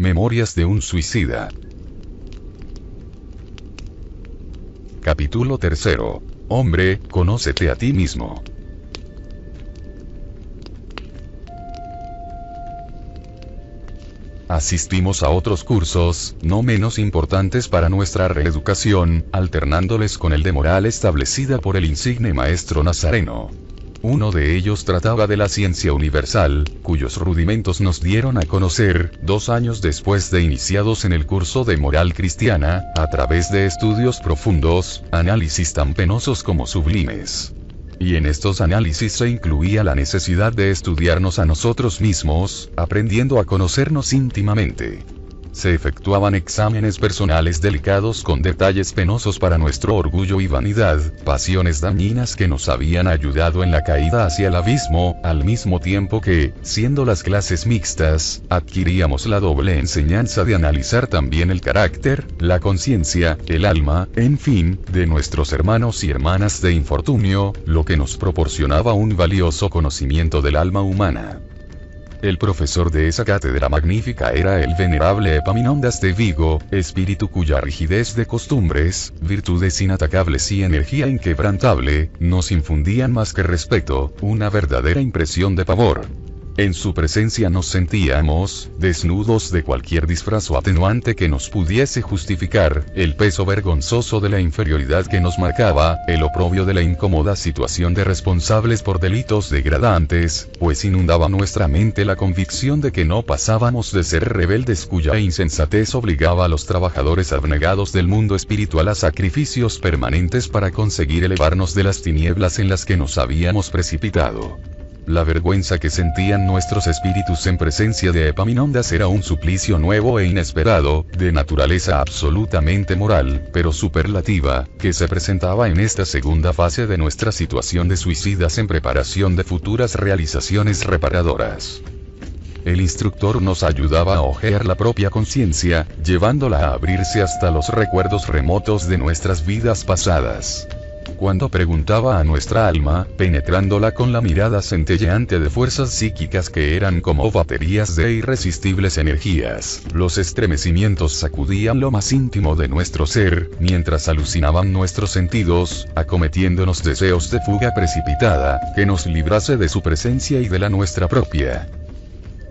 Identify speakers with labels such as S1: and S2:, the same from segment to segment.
S1: Memorias de un suicida. Capítulo 3. Hombre, conócete a ti mismo. Asistimos a otros cursos, no menos importantes para nuestra reeducación, alternándoles con el de moral establecida por el insigne maestro nazareno. Uno de ellos trataba de la ciencia universal, cuyos rudimentos nos dieron a conocer, 2 años después de iniciados en el curso de moral cristiana, a través de estudios profundos, análisis tan penosos como sublimes. Y en estos análisis se incluía la necesidad de estudiarnos a nosotros mismos, aprendiendo a conocernos íntimamente. Se efectuaban exámenes personales delicados con detalles penosos para nuestro orgullo y vanidad, pasiones dañinas que nos habían ayudado en la caída hacia el abismo, al mismo tiempo que, siendo las clases mixtas, adquiríamos la doble enseñanza de analizar también el carácter, la conciencia, el alma, en fin, de nuestros hermanos y hermanas de infortunio, lo que nos proporcionaba un valioso conocimiento del alma humana. El profesor de esa cátedra magnífica era el venerable Epaminondas de Vigo, espíritu cuya rigidez de costumbres, virtudes inatacables y energía inquebrantable, nos infundían más que respeto, una verdadera impresión de pavor. En su presencia nos sentíamos, desnudos de cualquier disfraz o atenuante que nos pudiese justificar, el peso vergonzoso de la inferioridad que nos marcaba, el oprobio de la incómoda situación de responsables por delitos degradantes, pues inundaba nuestra mente la convicción de que no pasábamos de ser rebeldes cuya insensatez obligaba a los trabajadores abnegados del mundo espiritual a sacrificios permanentes para conseguir elevarnos de las tinieblas en las que nos habíamos precipitado. La vergüenza que sentían nuestros espíritus en presencia de Epaminondas era un suplicio nuevo e inesperado, de naturaleza absolutamente moral, pero superlativa, que se presentaba en esta segunda fase de nuestra situación de suicidas en preparación de futuras realizaciones reparadoras. El instructor nos ayudaba a hojear la propia conciencia, llevándola a abrirse hasta los recuerdos remotos de nuestras vidas pasadas. Cuando preguntaba a nuestra alma, penetrándola con la mirada centelleante de fuerzas psíquicas que eran como baterías de irresistibles energías, los estremecimientos sacudían lo más íntimo de nuestro ser, mientras alucinaban nuestros sentidos, acometiéndonos deseos de fuga precipitada, que nos librase de su presencia y de la nuestra propia.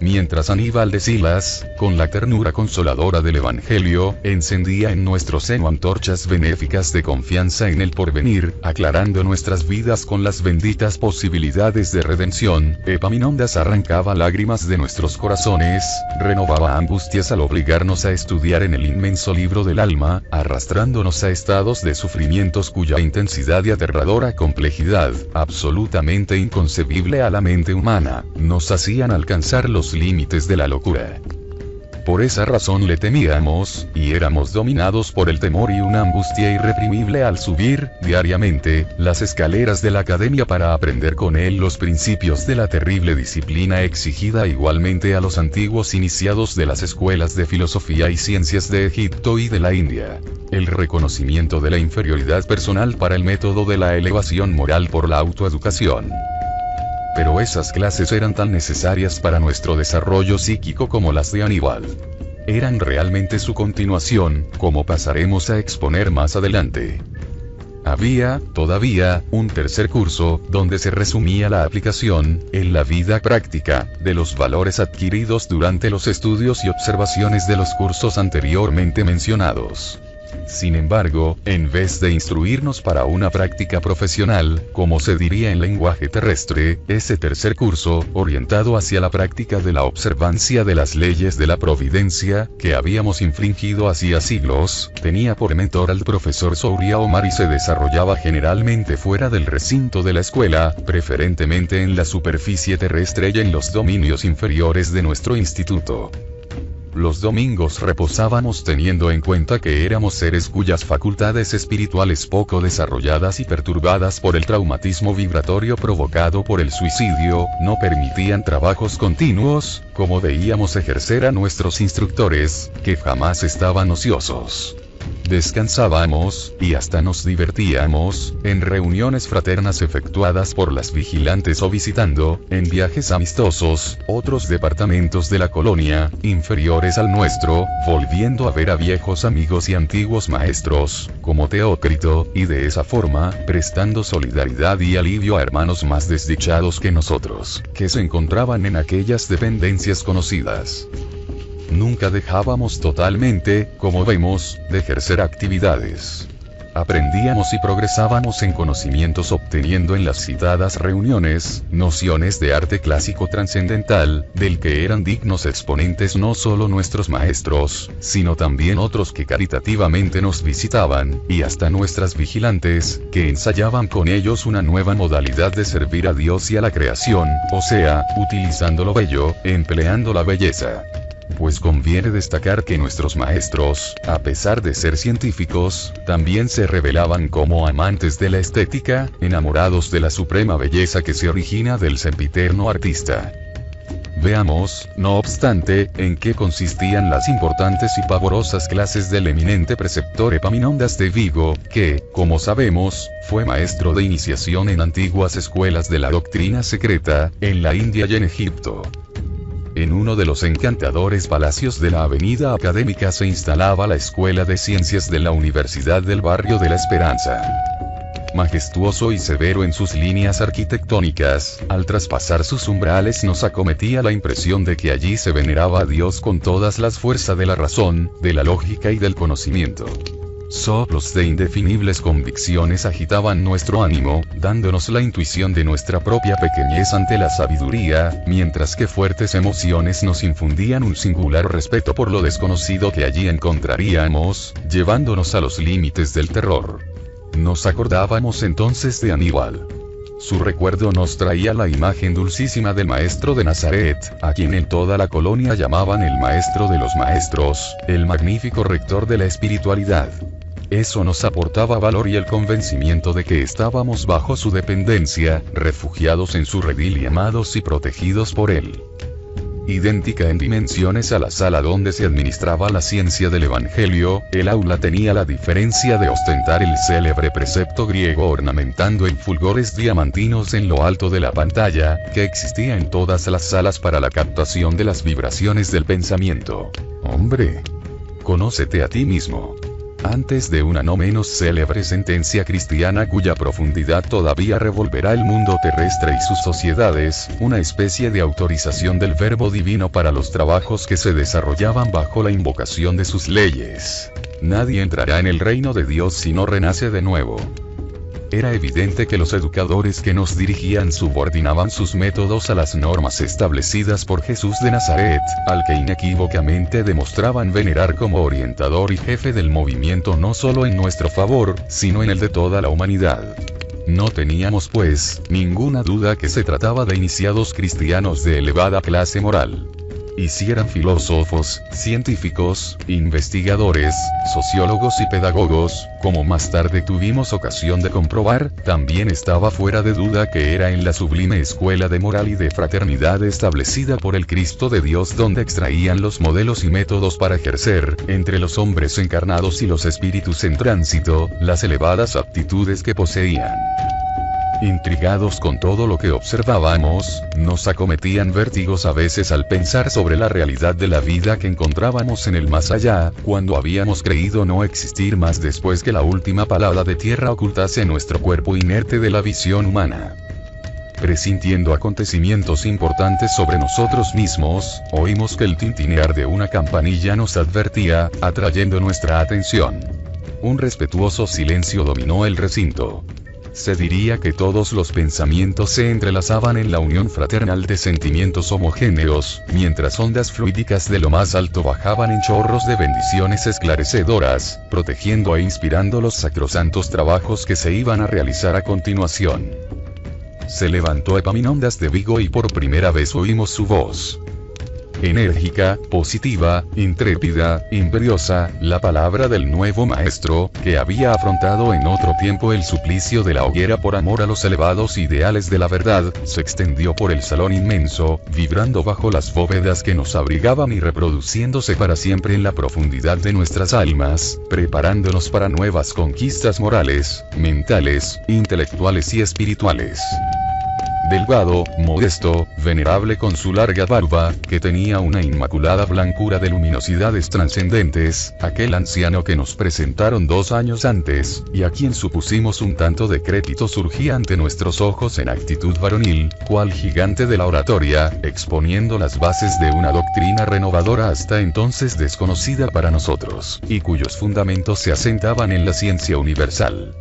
S1: Mientras Aníbal de Silas, con la ternura consoladora del Evangelio, encendía en nuestro seno antorchas benéficas de confianza en el porvenir, aclarando nuestras vidas con las benditas posibilidades de redención, Epaminondas arrancaba lágrimas de nuestros corazones, renovaba angustias al obligarnos a estudiar en el inmenso libro del alma, arrastrándonos a estados de sufrimientos cuya intensidad y aterradora complejidad, absolutamente inconcebible a la mente humana, nos hacían alcanzar los límites de la locura. Por esa razón le temíamos, y éramos dominados por el temor y una angustia irreprimible al subir, diariamente, las escaleras de la academia para aprender con él los principios de la terrible disciplina exigida igualmente a los antiguos iniciados de las escuelas de filosofía y ciencias de Egipto y de la India. El reconocimiento de la inferioridad personal para el método de la elevación moral por la autoeducación. Pero esas clases eran tan necesarias para nuestro desarrollo psíquico como las de Aníbal. Eran realmente su continuación, como pasaremos a exponer más adelante. Había, todavía, un tercer curso, donde se resumía la aplicación, en la vida práctica, de los valores adquiridos durante los estudios y observaciones de los cursos anteriormente mencionados. Sin embargo, en vez de instruirnos para una práctica profesional, como se diría en lenguaje terrestre, ese tercer curso, orientado hacia la práctica de la observancia de las leyes de la providencia, que habíamos infringido hacía siglos, tenía por mentor al profesor Souria Omar y se desarrollaba generalmente fuera del recinto de la escuela, preferentemente en la superficie terrestre y en los dominios inferiores de nuestro instituto. Los domingos reposábamos teniendo en cuenta que éramos seres cuyas facultades espirituales poco desarrolladas y perturbadas por el traumatismo vibratorio provocado por el suicidio, no permitían trabajos continuos, como veíamos ejercer a nuestros instructores, que jamás estaban ociosos. descansábamos, y hasta nos divertíamos, en reuniones fraternas efectuadas por las vigilantes o visitando, en viajes amistosos, otros departamentos de la colonia, inferiores al nuestro, volviendo a ver a viejos amigos y antiguos maestros, como Teócrito, y de esa forma, prestando solidaridad y alivio a hermanos más desdichados que nosotros, que se encontraban en aquellas dependencias conocidas. Nunca dejábamos totalmente, como vemos, de ejercer actividades. Aprendíamos y progresábamos en conocimientos obteniendo en las citadas reuniones, nociones de arte clásico trascendental, del que eran dignos exponentes no solo nuestros maestros, sino también otros que caritativamente nos visitaban, y hasta nuestras vigilantes, que ensayaban con ellos una nueva modalidad de servir a Dios y a la creación, o sea, utilizando lo bello, empleando la belleza. Pues conviene destacar que nuestros maestros, a pesar de ser científicos, también se revelaban como amantes de la estética, enamorados de la suprema belleza que se origina del sempiterno artista. Veamos, no obstante, en qué consistían las importantes y pavorosas clases del eminente preceptor Epaminondas de Vigo, que, como sabemos, fue maestro de iniciación en antiguas escuelas de la doctrina secreta, en la India y en Egipto. En uno de los encantadores palacios de la avenida académica se instalaba la Escuela de Ciencias de la Universidad del Barrio de la Esperanza. Majestuoso y severo en sus líneas arquitectónicas, al traspasar sus umbrales nos acometía la impresión de que allí se veneraba a Dios con todas las fuerzas de la razón, de la lógica y del conocimiento. Soplos de indefinibles convicciones agitaban nuestro ánimo, dándonos la intuición de nuestra propia pequeñez ante la sabiduría, mientras que fuertes emociones nos infundían un singular respeto por lo desconocido que allí encontraríamos, llevándonos a los límites del terror. Nos acordábamos entonces de Aníbal. Su recuerdo nos traía la imagen dulcísima del maestro de Nazaret, a quien en toda la colonia llamaban el maestro de los maestros, el magnífico rector de la espiritualidad. Eso nos aportaba valor y el convencimiento de que estábamos bajo su dependencia, refugiados en su redil y amados y protegidos por él. Idéntica en dimensiones a la sala donde se administraba la ciencia del Evangelio, el aula tenía la diferencia de ostentar el célebre precepto griego ornamentando en fulgores diamantinos en lo alto de la pantalla, que existía en todas las salas para la captación de las vibraciones del pensamiento. Hombre, conócete a ti mismo. Antes de una no menos célebre sentencia cristiana cuya profundidad todavía revolverá el mundo terrestre y sus sociedades, una especie de autorización del Verbo Divino para los trabajos que se desarrollaban bajo la invocación de sus leyes. Nadie entrará en el reino de Dios si no renace de nuevo. Era evidente que los educadores que nos dirigían subordinaban sus métodos a las normas establecidas por Jesús de Nazaret, al que inequívocamente demostraban venerar como orientador y jefe del movimiento no solo en nuestro favor, sino en el de toda la humanidad. No teníamos, pues, ninguna duda que se trataba de iniciados cristianos de elevada clase moral. Y si eran filósofos, científicos, investigadores, sociólogos y pedagogos, como más tarde tuvimos ocasión de comprobar, también estaba fuera de duda que era en la sublime escuela de moral y de fraternidad establecida por el Cristo de Dios donde extraían los modelos y métodos para ejercer, entre los hombres encarnados y los espíritus en tránsito, las elevadas aptitudes que poseían. Intrigados con todo lo que observábamos, nos acometían vértigos a veces al pensar sobre la realidad de la vida que encontrábamos en el más allá, cuando habíamos creído no existir más después que la última palada de tierra ocultase nuestro cuerpo inerte de la visión humana. Presintiendo acontecimientos importantes sobre nosotros mismos, oímos que el tintinear de una campanilla nos advertía, atrayendo nuestra atención. Un respetuoso silencio dominó el recinto. Se diría que todos los pensamientos se entrelazaban en la unión fraternal de sentimientos homogéneos, mientras ondas fluídicas de lo más alto bajaban en chorros de bendiciones esclarecedoras, protegiendo e inspirando los sacrosantos trabajos que se iban a realizar a continuación. Se levantó Epaminondas de Vigo y por primera vez oímos su voz. enérgica, positiva, intrépida, imperiosa, la palabra del nuevo maestro, que había afrontado en otro tiempo el suplicio de la hoguera por amor a los elevados ideales de la verdad, se extendió por el salón inmenso, vibrando bajo las bóvedas que nos abrigaban y reproduciéndose para siempre en la profundidad de nuestras almas, preparándonos para nuevas conquistas morales, mentales, intelectuales y espirituales. Delgado, modesto, venerable con su larga barba, que tenía una inmaculada blancura de luminosidades trascendentes, aquel anciano que nos presentaron 2 años antes, y a quien supusimos un tanto decrépito surgía ante nuestros ojos en actitud varonil, cual gigante de la oratoria, exponiendo las bases de una doctrina renovadora hasta entonces desconocida para nosotros, y cuyos fundamentos se asentaban en la ciencia universal.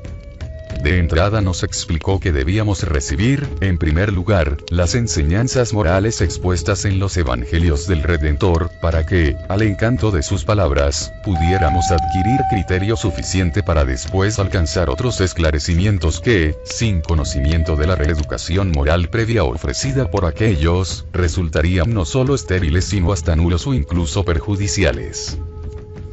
S1: De entrada nos explicó que debíamos recibir, en primer lugar, las enseñanzas morales expuestas en los evangelios del Redentor, para que, al encanto de sus palabras, pudiéramos adquirir criterio suficiente para después alcanzar otros esclarecimientos que, sin conocimiento de la reeducación moral previa ofrecida por aquellos, resultarían no solo estériles sino hasta nulos o incluso perjudiciales.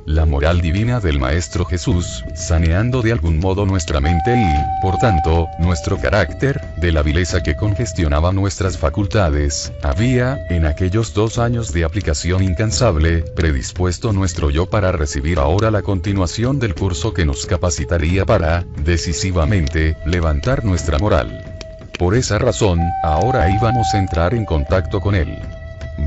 S1: La moral divina del Maestro Jesús, saneando de algún modo nuestra mente y, por tanto, nuestro carácter, de la vileza que congestionaba nuestras facultades, había, en aquellos 2 años de aplicación incansable, predispuesto nuestro yo para recibir ahora la continuación del curso que nos capacitaría para, decisivamente, levantar nuestra moral. Por esa razón, ahora íbamos a entrar en contacto con él.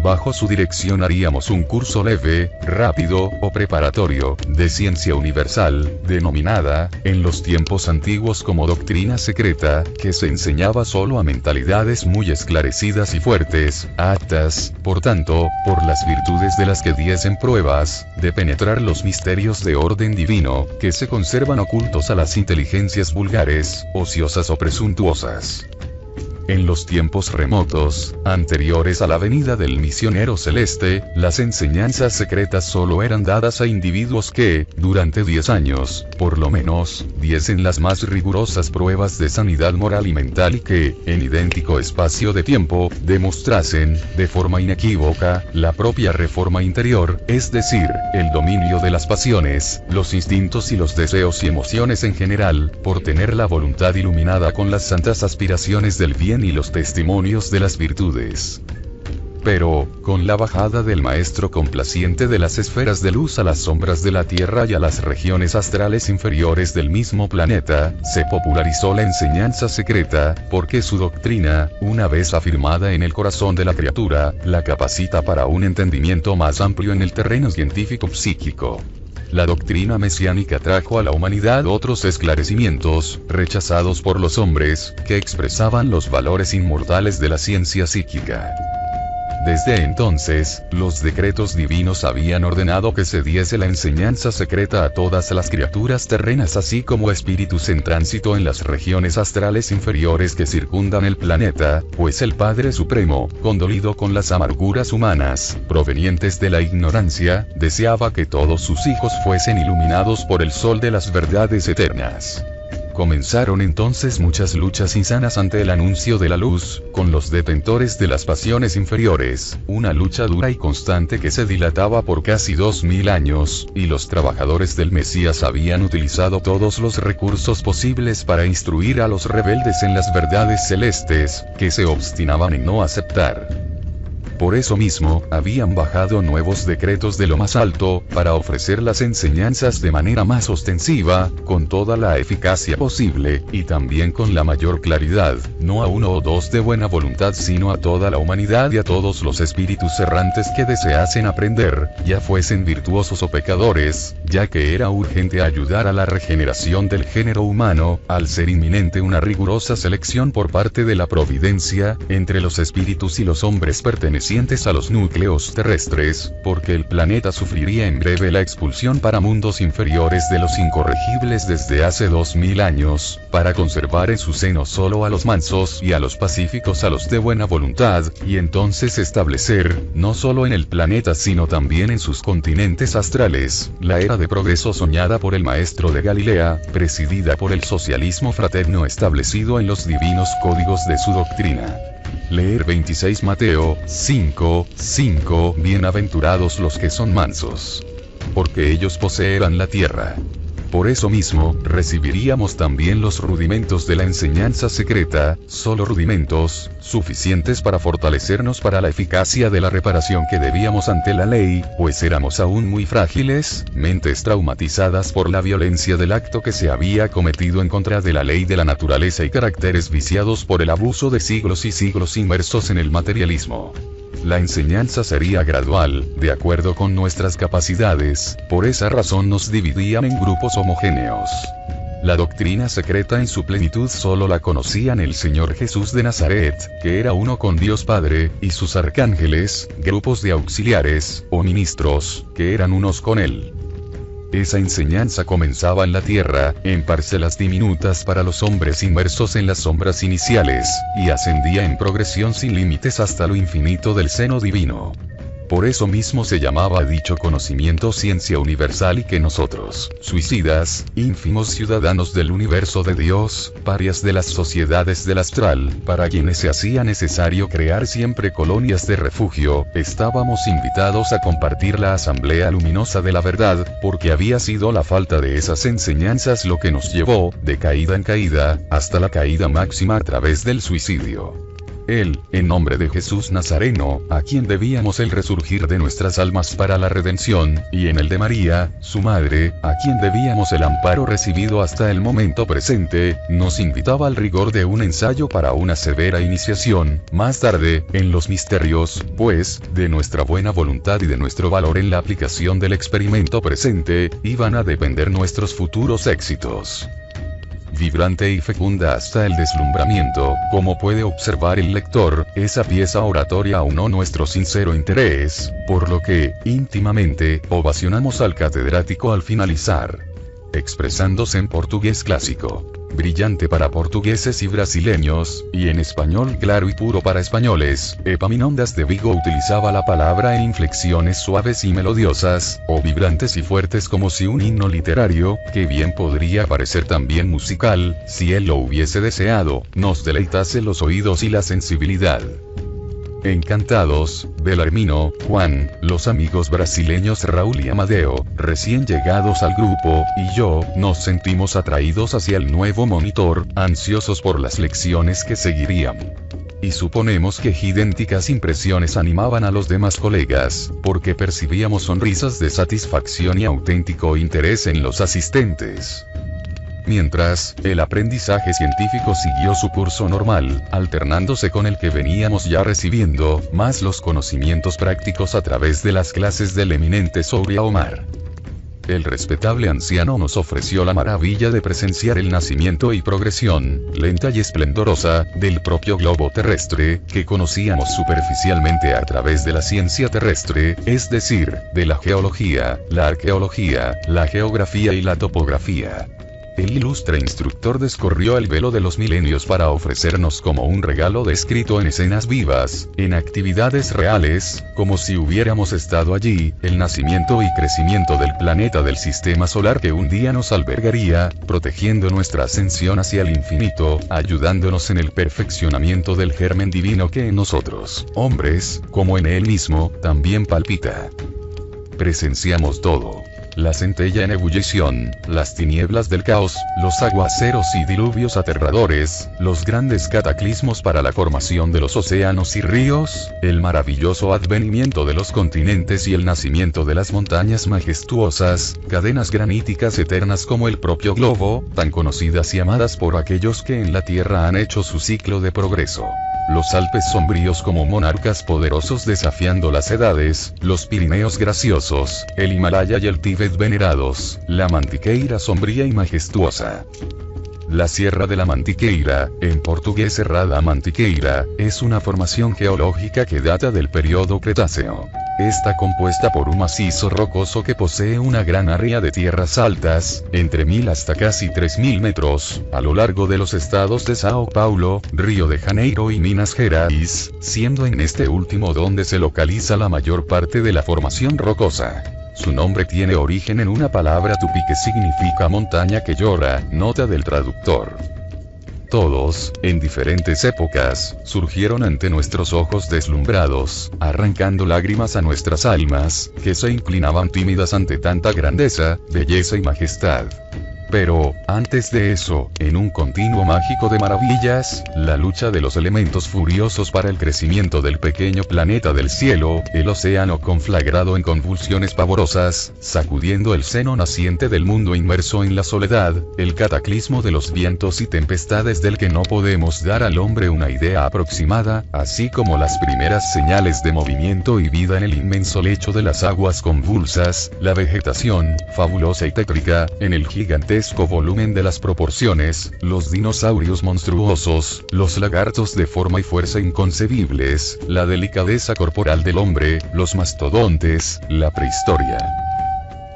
S1: Bajo su dirección haríamos un curso leve, rápido, o preparatorio, de ciencia universal, denominada, en los tiempos antiguos como doctrina secreta, que se enseñaba solo a mentalidades muy esclarecidas y fuertes, aptas, por tanto, por las virtudes de las que diesen pruebas, de penetrar los misterios de orden divino, que se conservan ocultos a las inteligencias vulgares, ociosas o presuntuosas. En los tiempos remotos, anteriores a la venida del misionero celeste, las enseñanzas secretas solo eran dadas a individuos que, durante 10 años, por lo menos, diesen las más rigurosas pruebas de sanidad moral y mental y que, en idéntico espacio de tiempo, demostrasen, de forma inequívoca, la propia reforma interior, es decir, el dominio de las pasiones, los instintos y los deseos y emociones en general, por tener la voluntad iluminada con las santas aspiraciones del bien y los testimonios de las virtudes. Pero, con la bajada del maestro complaciente de las esferas de luz a las sombras de la Tierra y a las regiones astrales inferiores del mismo planeta, se popularizó la enseñanza secreta, porque su doctrina, una vez afirmada en el corazón de la criatura, la capacita para un entendimiento más amplio en el terreno científico-psíquico. La doctrina mesiánica trajo a la humanidad otros esclarecimientos, rechazados por los hombres, que expresaban los valores inmortales de la ciencia psíquica. Desde entonces, los decretos divinos habían ordenado que se diese la enseñanza secreta a todas las criaturas terrenas así como espíritus en tránsito en las regiones astrales inferiores que circundan el planeta, pues el Padre Supremo, condolido con las amarguras humanas, provenientes de la ignorancia, deseaba que todos sus hijos fuesen iluminados por el sol de las verdades eternas. Comenzaron entonces muchas luchas insanas ante el anuncio de la luz, con los detentores de las pasiones inferiores, una lucha dura y constante que se dilataba por casi 2000 años, y los trabajadores del Mesías habían utilizado todos los recursos posibles para instruir a los rebeldes en las verdades celestes, que se obstinaban en no aceptar. Por eso mismo, habían bajado nuevos decretos de lo más alto, para ofrecer las enseñanzas de manera más ostensiva, con toda la eficacia posible, y también con la mayor claridad, no a 1 o 2 de buena voluntad sino a toda la humanidad y a todos los espíritus errantes que deseasen aprender, ya fuesen virtuosos o pecadores, ya que era urgente ayudar a la regeneración del género humano, al ser inminente una rigurosa selección por parte de la providencia, entre los espíritus y los hombres pertenecientes a los núcleos terrestres, porque el planeta sufriría en breve la expulsión para mundos inferiores de los incorregibles desde hace 2000 años, para conservar en su seno solo a los mansos y a los pacíficos a los de buena voluntad, y entonces establecer, no solo en el planeta sino también en sus continentes astrales, la era de progreso soñada por el Maestro de Galilea, presidida por el socialismo fraterno establecido en los divinos códigos de su doctrina. Leer 26 Mateo 5:5. Bienaventurados los que son mansos, porque ellos poseerán la tierra. Por eso mismo, recibiríamos también los rudimentos de la enseñanza secreta, solo rudimentos, suficientes para fortalecernos para la eficacia de la reparación que debíamos ante la ley, pues éramos aún muy frágiles, mentes traumatizadas por la violencia del acto que se había cometido en contra de la ley de la naturaleza y caracteres viciados por el abuso de siglos y siglos inmersos en el materialismo. La enseñanza sería gradual, de acuerdo con nuestras capacidades, por esa razón nos dividían en grupos homogéneos. La doctrina secreta en su plenitud solo la conocían el Señor Jesús de Nazaret, que era uno con Dios Padre, y sus arcángeles, grupos de auxiliares, o ministros, que eran unos con él. Esa enseñanza comenzaba en la tierra, en parcelas diminutas para los hombres inmersos en las sombras iniciales, y ascendía en progresión sin límites hasta lo infinito del seno divino. Por eso mismo se llamaba dicho conocimiento ciencia universal y que nosotros, suicidas, ínfimos ciudadanos del universo de Dios, parias de las sociedades del astral, para quienes se hacía necesario crear siempre colonias de refugio, estábamos invitados a compartir la asamblea luminosa de la verdad, porque había sido la falta de esas enseñanzas lo que nos llevó, de caída en caída, hasta la caída máxima a través del suicidio. Él, en nombre de Jesús Nazareno, a quien debíamos el resurgir de nuestras almas para la redención, y en el de María, su madre, a quien debíamos el amparo recibido hasta el momento presente, nos invitaba al rigor de un ensayo para una severa iniciación, más tarde, en los misterios, pues, de nuestra buena voluntad y de nuestro valor en la aplicación del experimento presente, iban a depender nuestros futuros éxitos. Vibrante y fecunda hasta el deslumbramiento, como puede observar el lector, esa pieza oratoria aunó nuestro sincero interés, por lo que, íntimamente, ovacionamos al catedrático al finalizar. Expresándose en portugués clásico, brillante para portugueses y brasileños, y en español claro y puro para españoles, Epaminondas de Vigo utilizaba la palabra en inflexiones suaves y melodiosas, o vibrantes y fuertes como si un himno literario, que bien podría parecer también musical, si él lo hubiese deseado, nos deleitase los oídos y la sensibilidad. Encantados, Belarmino, Juan, los amigos brasileños Raúl y Amadeo, recién llegados al grupo, y yo, nos sentimos atraídos hacia el nuevo monitor, ansiosos por las lecciones que seguirían. Y suponemos que idénticas impresiones animaban a los demás colegas, porque percibíamos sonrisas de satisfacción y auténtico interés en los asistentes. Mientras, el aprendizaje científico siguió su curso normal, alternándose con el que veníamos ya recibiendo, más los conocimientos prácticos a través de las clases del eminente Souria Omar. El respetable anciano nos ofreció la maravilla de presenciar el nacimiento y progresión, lenta y esplendorosa, del propio globo terrestre, que conocíamos superficialmente a través de la ciencia terrestre, es decir, de la geología, la arqueología, la geografía y la topografía. El ilustre instructor descorrió el velo de los milenios para ofrecernos como un regalo descrito en escenas vivas, en actividades reales, como si hubiéramos estado allí, el nacimiento y crecimiento del planeta del sistema solar que un día nos albergaría, protegiendo nuestra ascensión hacia el infinito, ayudándonos en el perfeccionamiento del germen divino que en nosotros, hombres, como en él mismo, también palpita. Presenciamos todo. La centella en ebullición, las tinieblas del caos, los aguaceros y diluvios aterradores, los grandes cataclismos para la formación de los océanos y ríos, el maravilloso advenimiento de los continentes y el nacimiento de las montañas majestuosas, cadenas graníticas eternas como el propio globo, tan conocidas y amadas por aquellos que en la Tierra han hecho su ciclo de progreso. Los Alpes sombríos como monarcas poderosos desafiando las edades, los Pirineos graciosos, el Himalaya y el Tíbet venerados, la Mantiqueira sombría y majestuosa. La Sierra de la Mantiqueira, en portugués Serra Mantiqueira, es una formación geológica que data del período Cretáceo. Está compuesta por un macizo rocoso que posee una gran área de tierras altas, entre 1000 hasta casi 3000 metros, a lo largo de los estados de Sao Paulo, Río de Janeiro y Minas Gerais, siendo en este último donde se localiza la mayor parte de la formación rocosa. Su nombre tiene origen en una palabra tupí que significa montaña que llora, nota del traductor. Todos, en diferentes épocas, surgieron ante nuestros ojos deslumbrados, arrancando lágrimas a nuestras almas, que se inclinaban tímidas ante tanta grandeza, belleza y majestad. Pero, antes de eso, en un continuo mágico de maravillas, la lucha de los elementos furiosos para el crecimiento del pequeño planeta del cielo, el océano conflagrado en convulsiones pavorosas, sacudiendo el seno naciente del mundo inmerso en la soledad, el cataclismo de los vientos y tempestades del que no podemos dar al hombre una idea aproximada, así como las primeras señales de movimiento y vida en el inmenso lecho de las aguas convulsas, la vegetación, fabulosa y tétrica, en el gigantesco volumen de las proporciones, los dinosaurios monstruosos, los lagartos de forma y fuerza inconcebibles, la delicadeza corporal del hombre, los mastodontes, la prehistoria.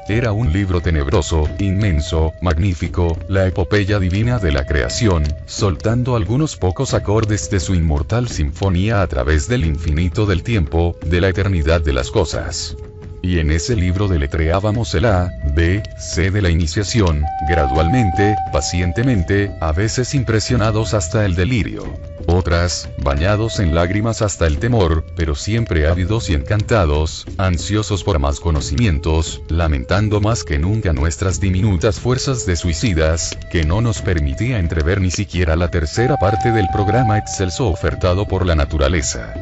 S1: Era un libro tenebroso, inmenso, magnífico, la epopeya divina de la creación, soltando algunos pocos acordes de su inmortal sinfonía a través del infinito del tiempo, de la eternidad de las cosas. Y en ese libro deletreábamos el A, B, C de la iniciación, gradualmente, pacientemente, a veces impresionados hasta el delirio. Otras, bañados en lágrimas hasta el temor, pero siempre ávidos y encantados, ansiosos por más conocimientos, lamentando más que nunca nuestras diminutas fuerzas de suicidas, que no nos permitía entrever ni siquiera la tercera parte del programa excelso ofertado por la naturaleza.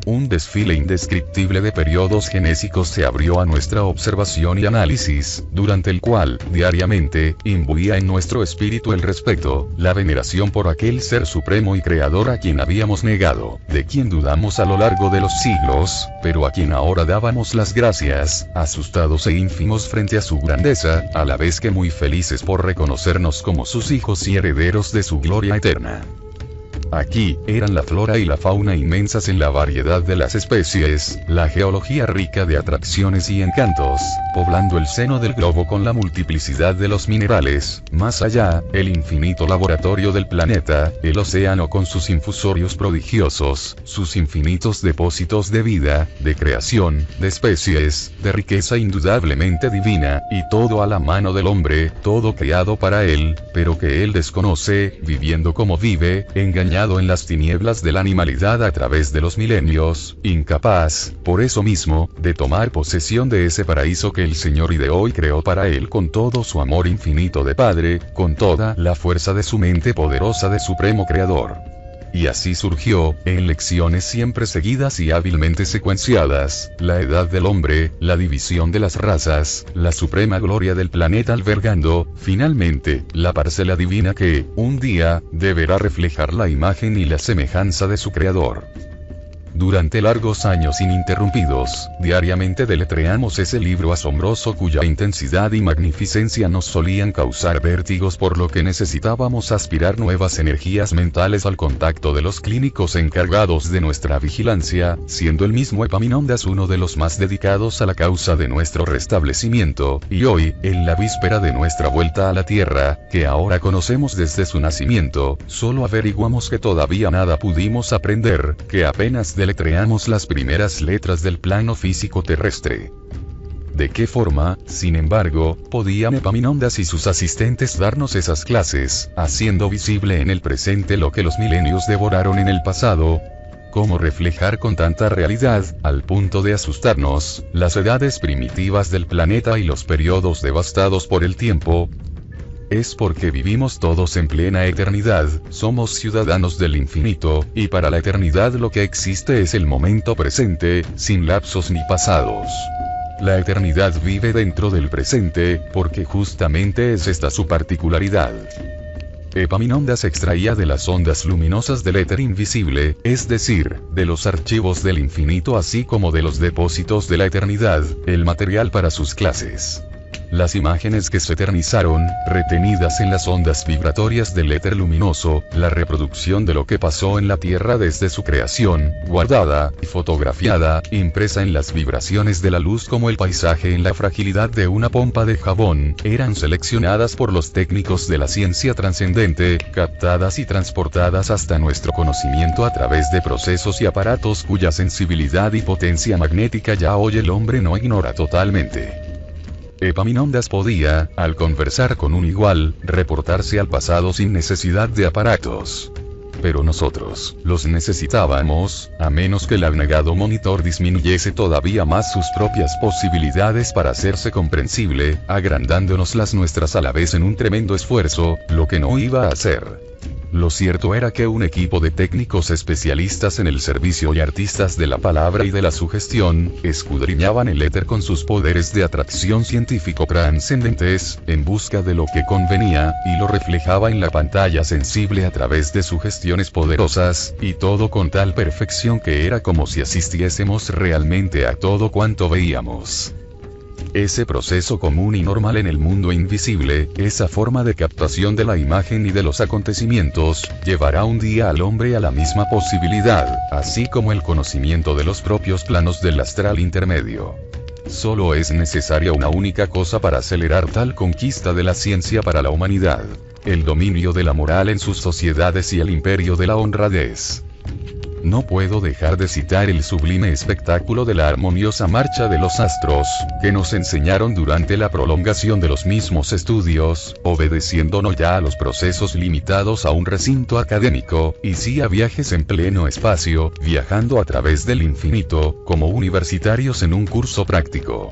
S1: Un desfile indescriptible de periodos genésicos se abrió a nuestra observación y análisis, durante el cual, diariamente, imbuía en nuestro espíritu el respeto, la veneración por aquel ser supremo y creador a quien habíamos negado, de quien dudamos a lo largo de los siglos, pero a quien ahora dábamos las gracias, asustados e ínfimos frente a su grandeza, a la vez que muy felices por reconocernos como sus hijos y herederos de su gloria eterna. Aquí, eran la flora y la fauna inmensas en la variedad de las especies, la geología rica de atracciones y encantos, poblando el seno del globo con la multiplicidad de los minerales, más allá, el infinito laboratorio del planeta, el océano con sus infusorios prodigiosos, sus infinitos depósitos de vida, de creación, de especies, de riqueza indudablemente divina, y todo a la mano del hombre, todo creado para él, pero que él desconoce, viviendo como vive, engañado en las tinieblas de la animalidad a través de los milenios, incapaz, por eso mismo, de tomar posesión de ese paraíso que el Señor ideó y creó para él con todo su amor infinito de Padre, con toda la fuerza de su mente poderosa de Supremo Creador. Y así surgió, en lecciones siempre seguidas y hábilmente secuenciadas, la edad del hombre, la división de las razas, la suprema gloria del planeta albergando, finalmente, la parcela divina que, un día, deberá reflejar la imagen y la semejanza de su creador. Durante largos años ininterrumpidos, diariamente deletreamos ese libro asombroso cuya intensidad y magnificencia nos solían causar vértigos, por lo que necesitábamos aspirar nuevas energías mentales al contacto de los clínicos encargados de nuestra vigilancia, siendo el mismo Epaminondas uno de los más dedicados a la causa de nuestro restablecimiento, y hoy, en la víspera de nuestra vuelta a la Tierra, que ahora conocemos desde su nacimiento, solo averiguamos que todavía nada pudimos aprender, que apenas deletreamos las primeras letras del plano físico terrestre. ¿De qué forma, sin embargo, podían Epaminondas y sus asistentes darnos esas clases, haciendo visible en el presente lo que los milenios devoraron en el pasado? ¿Cómo reflejar con tanta realidad, al punto de asustarnos, las edades primitivas del planeta y los periodos devastados por el tiempo? Es porque vivimos todos en plena eternidad, somos ciudadanos del infinito, y para la eternidad lo que existe es el momento presente, sin lapsos ni pasados. La eternidad vive dentro del presente, porque justamente es esta su particularidad. Epaminondas extraía de las ondas luminosas del éter invisible, es decir, de los archivos del infinito así como de los depósitos de la eternidad, el material para sus clases. Las imágenes que se eternizaron, retenidas en las ondas vibratorias del éter luminoso, la reproducción de lo que pasó en la Tierra desde su creación, guardada y fotografiada, impresa en las vibraciones de la luz como el paisaje en la fragilidad de una pompa de jabón, eran seleccionadas por los técnicos de la ciencia trascendente, captadas y transportadas hasta nuestro conocimiento a través de procesos y aparatos cuya sensibilidad y potencia magnética ya hoy el hombre no ignora totalmente. Epaminondas podía, al conversar con un igual, reportarse al pasado sin necesidad de aparatos. Pero nosotros, los necesitábamos, a menos que el abnegado monitor disminuyese todavía más sus propias posibilidades para hacerse comprensible, agrandándonos las nuestras a la vez en un tremendo esfuerzo, lo que no iba a hacer. Lo cierto era que un equipo de técnicos especialistas en el servicio y artistas de la palabra y de la sugestión, escudriñaban el éter con sus poderes de atracción científico trascendentes, en busca de lo que convenía, y lo reflejaba en la pantalla sensible a través de sugestiones poderosas, y todo con tal perfección que era como si asistiésemos realmente a todo cuanto veíamos. Ese proceso común y normal en el mundo invisible, esa forma de captación de la imagen y de los acontecimientos, llevará un día al hombre a la misma posibilidad, así como el conocimiento de los propios planos del astral intermedio. Solo es necesaria una única cosa para acelerar tal conquista de la ciencia para la humanidad: el dominio de la moral en sus sociedades y el imperio de la honradez. No puedo dejar de citar el sublime espectáculo de la armoniosa marcha de los astros, que nos enseñaron durante la prolongación de los mismos estudios, obedeciendo no ya a los procesos limitados a un recinto académico, y sí a viajes en pleno espacio, viajando a través del infinito, como universitarios en un curso práctico.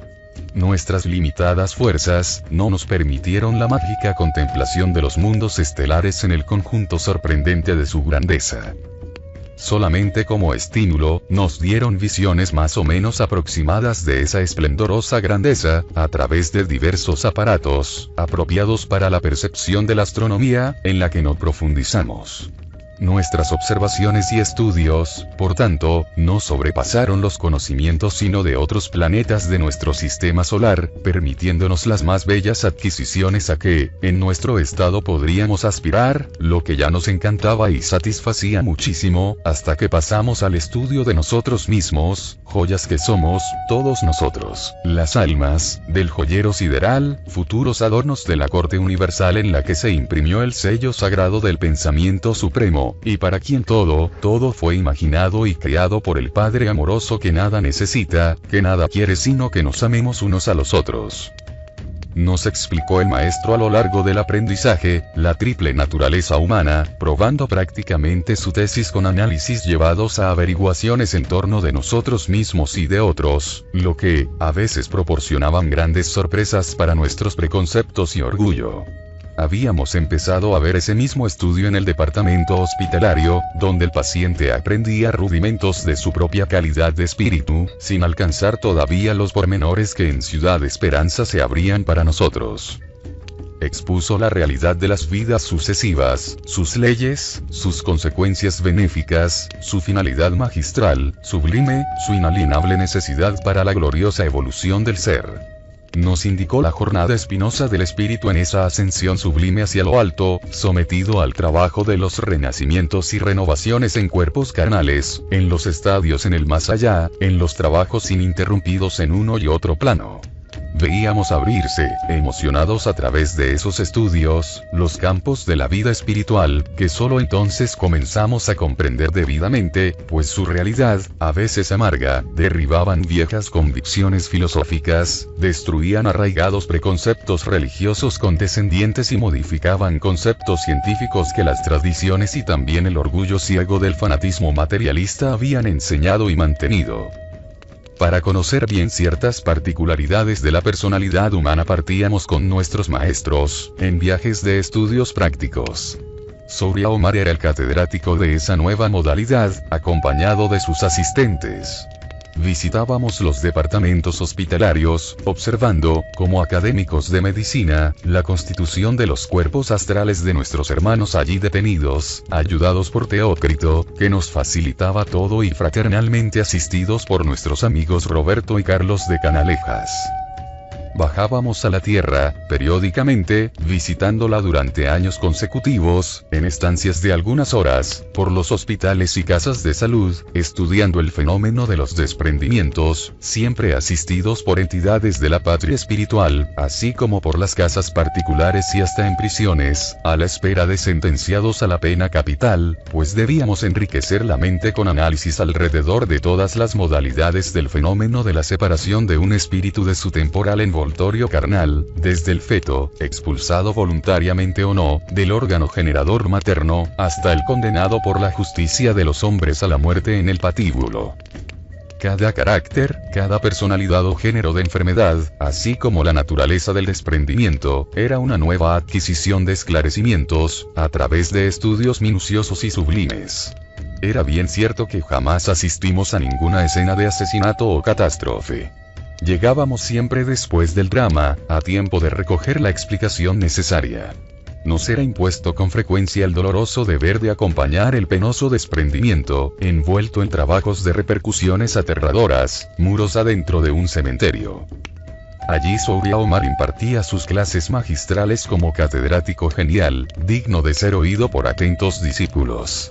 S1: Nuestras limitadas fuerzas, no nos permitieron la mágica contemplación de los mundos estelares en el conjunto sorprendente de su grandeza. Solamente como estímulo, nos dieron visiones más o menos aproximadas de esa esplendorosa grandeza, a través de diversos aparatos, apropiados para la percepción de la astronomía, en la que no profundizamos. Nuestras observaciones y estudios, por tanto, no sobrepasaron los conocimientos sino de otros planetas de nuestro sistema solar, permitiéndonos las más bellas adquisiciones a que, en nuestro estado podríamos aspirar, lo que ya nos encantaba y satisfacía muchísimo, hasta que pasamos al estudio de nosotros mismos, joyas que somos, todos nosotros, las almas, del joyero sideral, futuros adornos de la corte universal en la que se imprimió el sello sagrado del pensamiento supremo, y para quien todo fue imaginado y creado por el Padre amoroso que nada necesita, que nada quiere sino que nos amemos unos a los otros. Nos explicó el maestro a lo largo del aprendizaje, la triple naturaleza humana, probando prácticamente su tesis con análisis llevados a averiguaciones en torno de nosotros mismos y de otros, lo que, a veces proporcionaban grandes sorpresas para nuestros preconceptos y orgullo. Habíamos empezado a ver ese mismo estudio en el departamento hospitalario, donde el paciente aprendía rudimentos de su propia calidad de espíritu, sin alcanzar todavía los pormenores que en Ciudad Esperanza se abrían para nosotros. Expuso la realidad de las vidas sucesivas, sus leyes, sus consecuencias benéficas, su finalidad magistral, sublime, su inalienable necesidad para la gloriosa evolución del ser. Nos indicó la jornada espinosa del espíritu en esa ascensión sublime hacia lo alto, sometido al trabajo de los renacimientos y renovaciones en cuerpos carnales, en los estadios en el más allá, en los trabajos ininterrumpidos en uno y otro plano. Veíamos abrirse, emocionados a través de esos estudios, los campos de la vida espiritual, que solo entonces comenzamos a comprender debidamente, pues su realidad, a veces amarga, derribaban viejas convicciones filosóficas, destruían arraigados preconceptos religiosos condescendientes y modificaban conceptos científicos que las tradiciones y también el orgullo ciego del fanatismo materialista habían enseñado y mantenido. Para conocer bien ciertas particularidades de la personalidad humana partíamos con nuestros maestros, en viajes de estudios prácticos. Souria Omar era el catedrático de esa nueva modalidad, acompañado de sus asistentes. Visitábamos los departamentos hospitalarios, observando, como académicos de medicina, la constitución de los cuerpos astrales de nuestros hermanos allí detenidos, ayudados por Teócrito, que nos facilitaba todo y fraternalmente asistidos por nuestros amigos Roberto y Carlos de Canalejas. Bajábamos a la tierra, periódicamente, visitándola durante años consecutivos, en estancias de algunas horas, por los hospitales y casas de salud, estudiando el fenómeno de los desprendimientos, siempre asistidos por entidades de la patria espiritual, así como por las casas particulares y hasta en prisiones, a la espera de sentenciados a la pena capital, pues debíamos enriquecer la mente con análisis alrededor de todas las modalidades del fenómeno de la separación de un espíritu de su temporal envoltorio envoltorio carnal, desde el feto, expulsado voluntariamente o no, del órgano generador materno, hasta el condenado por la justicia de los hombres a la muerte en el patíbulo. Cada carácter, cada personalidad o género de enfermedad, así como la naturaleza del desprendimiento, era una nueva adquisición de esclarecimientos, a través de estudios minuciosos y sublimes. Era bien cierto que jamás asistimos a ninguna escena de asesinato o catástrofe. Llegábamos siempre después del drama, a tiempo de recoger la explicación necesaria. Nos era impuesto con frecuencia el doloroso deber de acompañar el penoso desprendimiento, envuelto en trabajos de repercusiones aterradoras, muros adentro de un cementerio. Allí Souria Omar impartía sus clases magistrales como catedrático genial, digno de ser oído por atentos discípulos.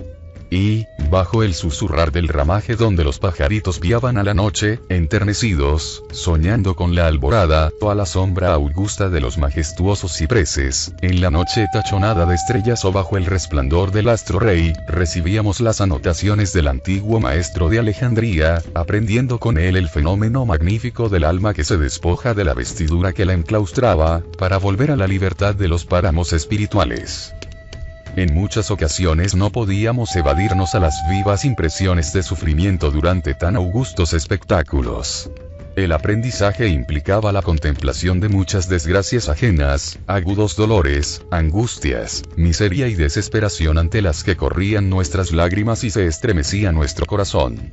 S1: Y, bajo el susurrar del ramaje donde los pajaritos piaban a la noche, enternecidos, soñando con la alborada, o a la sombra augusta de los majestuosos cipreses, en la noche tachonada de estrellas o bajo el resplandor del astro rey, recibíamos las anotaciones del antiguo maestro de Alejandría, aprendiendo con él el fenómeno magnífico del alma que se despoja de la vestidura que la enclaustraba, para volver a la libertad de los páramos espirituales. En muchas ocasiones no podíamos evadirnos a las vivas impresiones de sufrimiento durante tan augustos espectáculos. El aprendizaje implicaba la contemplación de muchas desgracias ajenas, agudos dolores, angustias, miseria y desesperación ante las que corrían nuestras lágrimas y se estremecía nuestro corazón.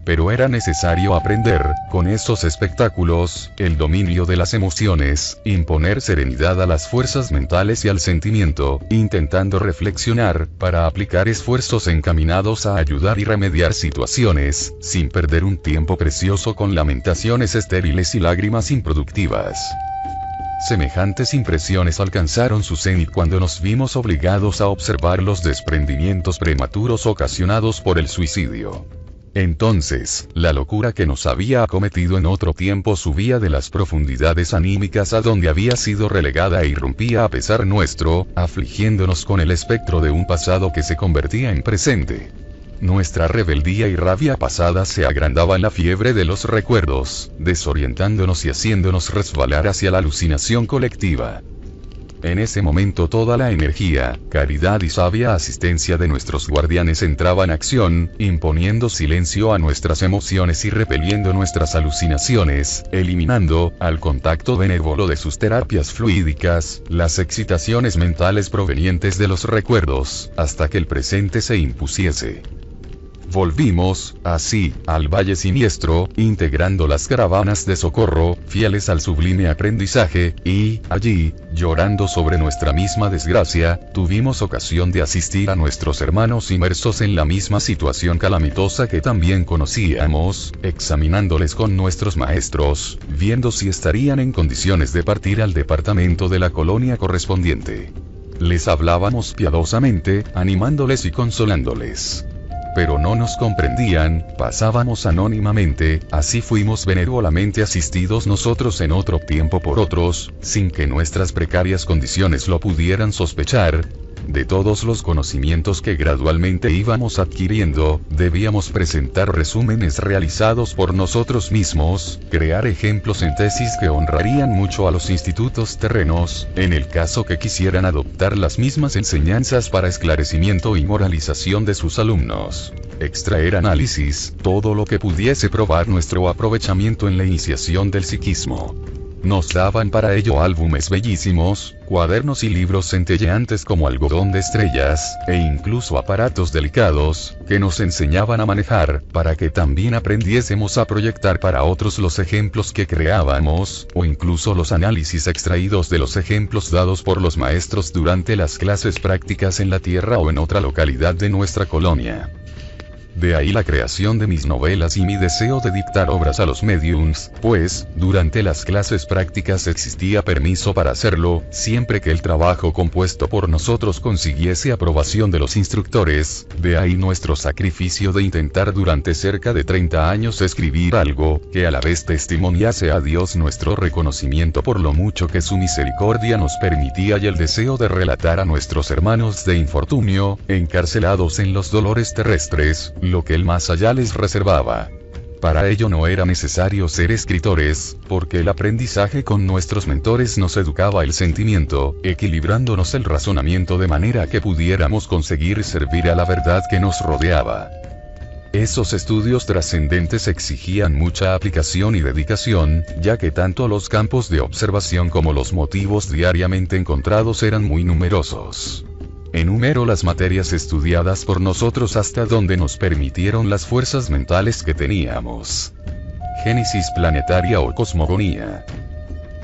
S1: Pero era necesario aprender, con esos espectáculos, el dominio de las emociones, imponer serenidad a las fuerzas mentales y al sentimiento, intentando reflexionar, para aplicar esfuerzos encaminados a ayudar y remediar situaciones, sin perder un tiempo precioso con lamentaciones estériles y lágrimas improductivas. Semejantes impresiones alcanzaron su cenit cuando nos vimos obligados a observar los desprendimientos prematuros ocasionados por el suicidio. Entonces, la locura que nos había acometido en otro tiempo subía de las profundidades anímicas a donde había sido relegada e irrumpía a pesar nuestro, afligiéndonos con el espectro de un pasado que se convertía en presente. Nuestra rebeldía y rabia pasada se agrandaba en la fiebre de los recuerdos, desorientándonos y haciéndonos resbalar hacia la alucinación colectiva. En ese momento toda la energía, caridad y sabia asistencia de nuestros guardianes entraba en acción, imponiendo silencio a nuestras emociones y repeliendo nuestras alucinaciones, eliminando, al contacto benévolo de sus terapias fluídicas, las excitaciones mentales provenientes de los recuerdos, hasta que el presente se impusiese. Volvimos, así, al Valle Siniestro, integrando las caravanas de socorro, fieles al sublime aprendizaje, y, allí, llorando sobre nuestra misma desgracia, tuvimos ocasión de asistir a nuestros hermanos inmersos en la misma situación calamitosa que también conocíamos, examinándoles con nuestros maestros, viendo si estarían en condiciones de partir al departamento de la colonia correspondiente. Les hablábamos piadosamente, animándoles y consolándoles. Pero no nos comprendían, pasábamos anónimamente, así fuimos benévolamente asistidos nosotros en otro tiempo por otros, sin que nuestras precarias condiciones lo pudieran sospechar. De todos los conocimientos que gradualmente íbamos adquiriendo, debíamos presentar resúmenes realizados por nosotros mismos, crear ejemplos en tesis que honrarían mucho a los institutos terrenos, en el caso que quisieran adoptar las mismas enseñanzas para esclarecimiento y moralización de sus alumnos. Extraer análisis, todo lo que pudiese probar nuestro aprovechamiento en la iniciación del psiquismo. Nos daban para ello álbumes bellísimos, cuadernos y libros centelleantes como algodón de estrellas, e incluso aparatos delicados, que nos enseñaban a manejar, para que también aprendiésemos a proyectar para otros los ejemplos que creábamos, o incluso los análisis extraídos de los ejemplos dados por los maestros durante las clases prácticas en la tierra o en otra localidad de nuestra colonia. De ahí la creación de mis novelas y mi deseo de dictar obras a los mediums, pues, durante las clases prácticas existía permiso para hacerlo, siempre que el trabajo compuesto por nosotros consiguiese aprobación de los instructores. De ahí nuestro sacrificio de intentar durante cerca de 30 años escribir algo, que a la vez testimoniase a Dios nuestro reconocimiento por lo mucho que su misericordia nos permitía y el deseo de relatar a nuestros hermanos de infortunio, encarcelados en los dolores terrestres, lo que el más allá les reservaba. Para ello no era necesario ser escritores, porque el aprendizaje con nuestros mentores nos educaba el sentimiento, equilibrándonos el razonamiento de manera que pudiéramos conseguir servir a la verdad que nos rodeaba. Esos estudios trascendentes exigían mucha aplicación y dedicación, ya que tanto los campos de observación como los motivos diariamente encontrados eran muy numerosos. Enumero las materias estudiadas por nosotros hasta donde nos permitieron las fuerzas mentales que teníamos. Génesis planetaria o cosmogonía.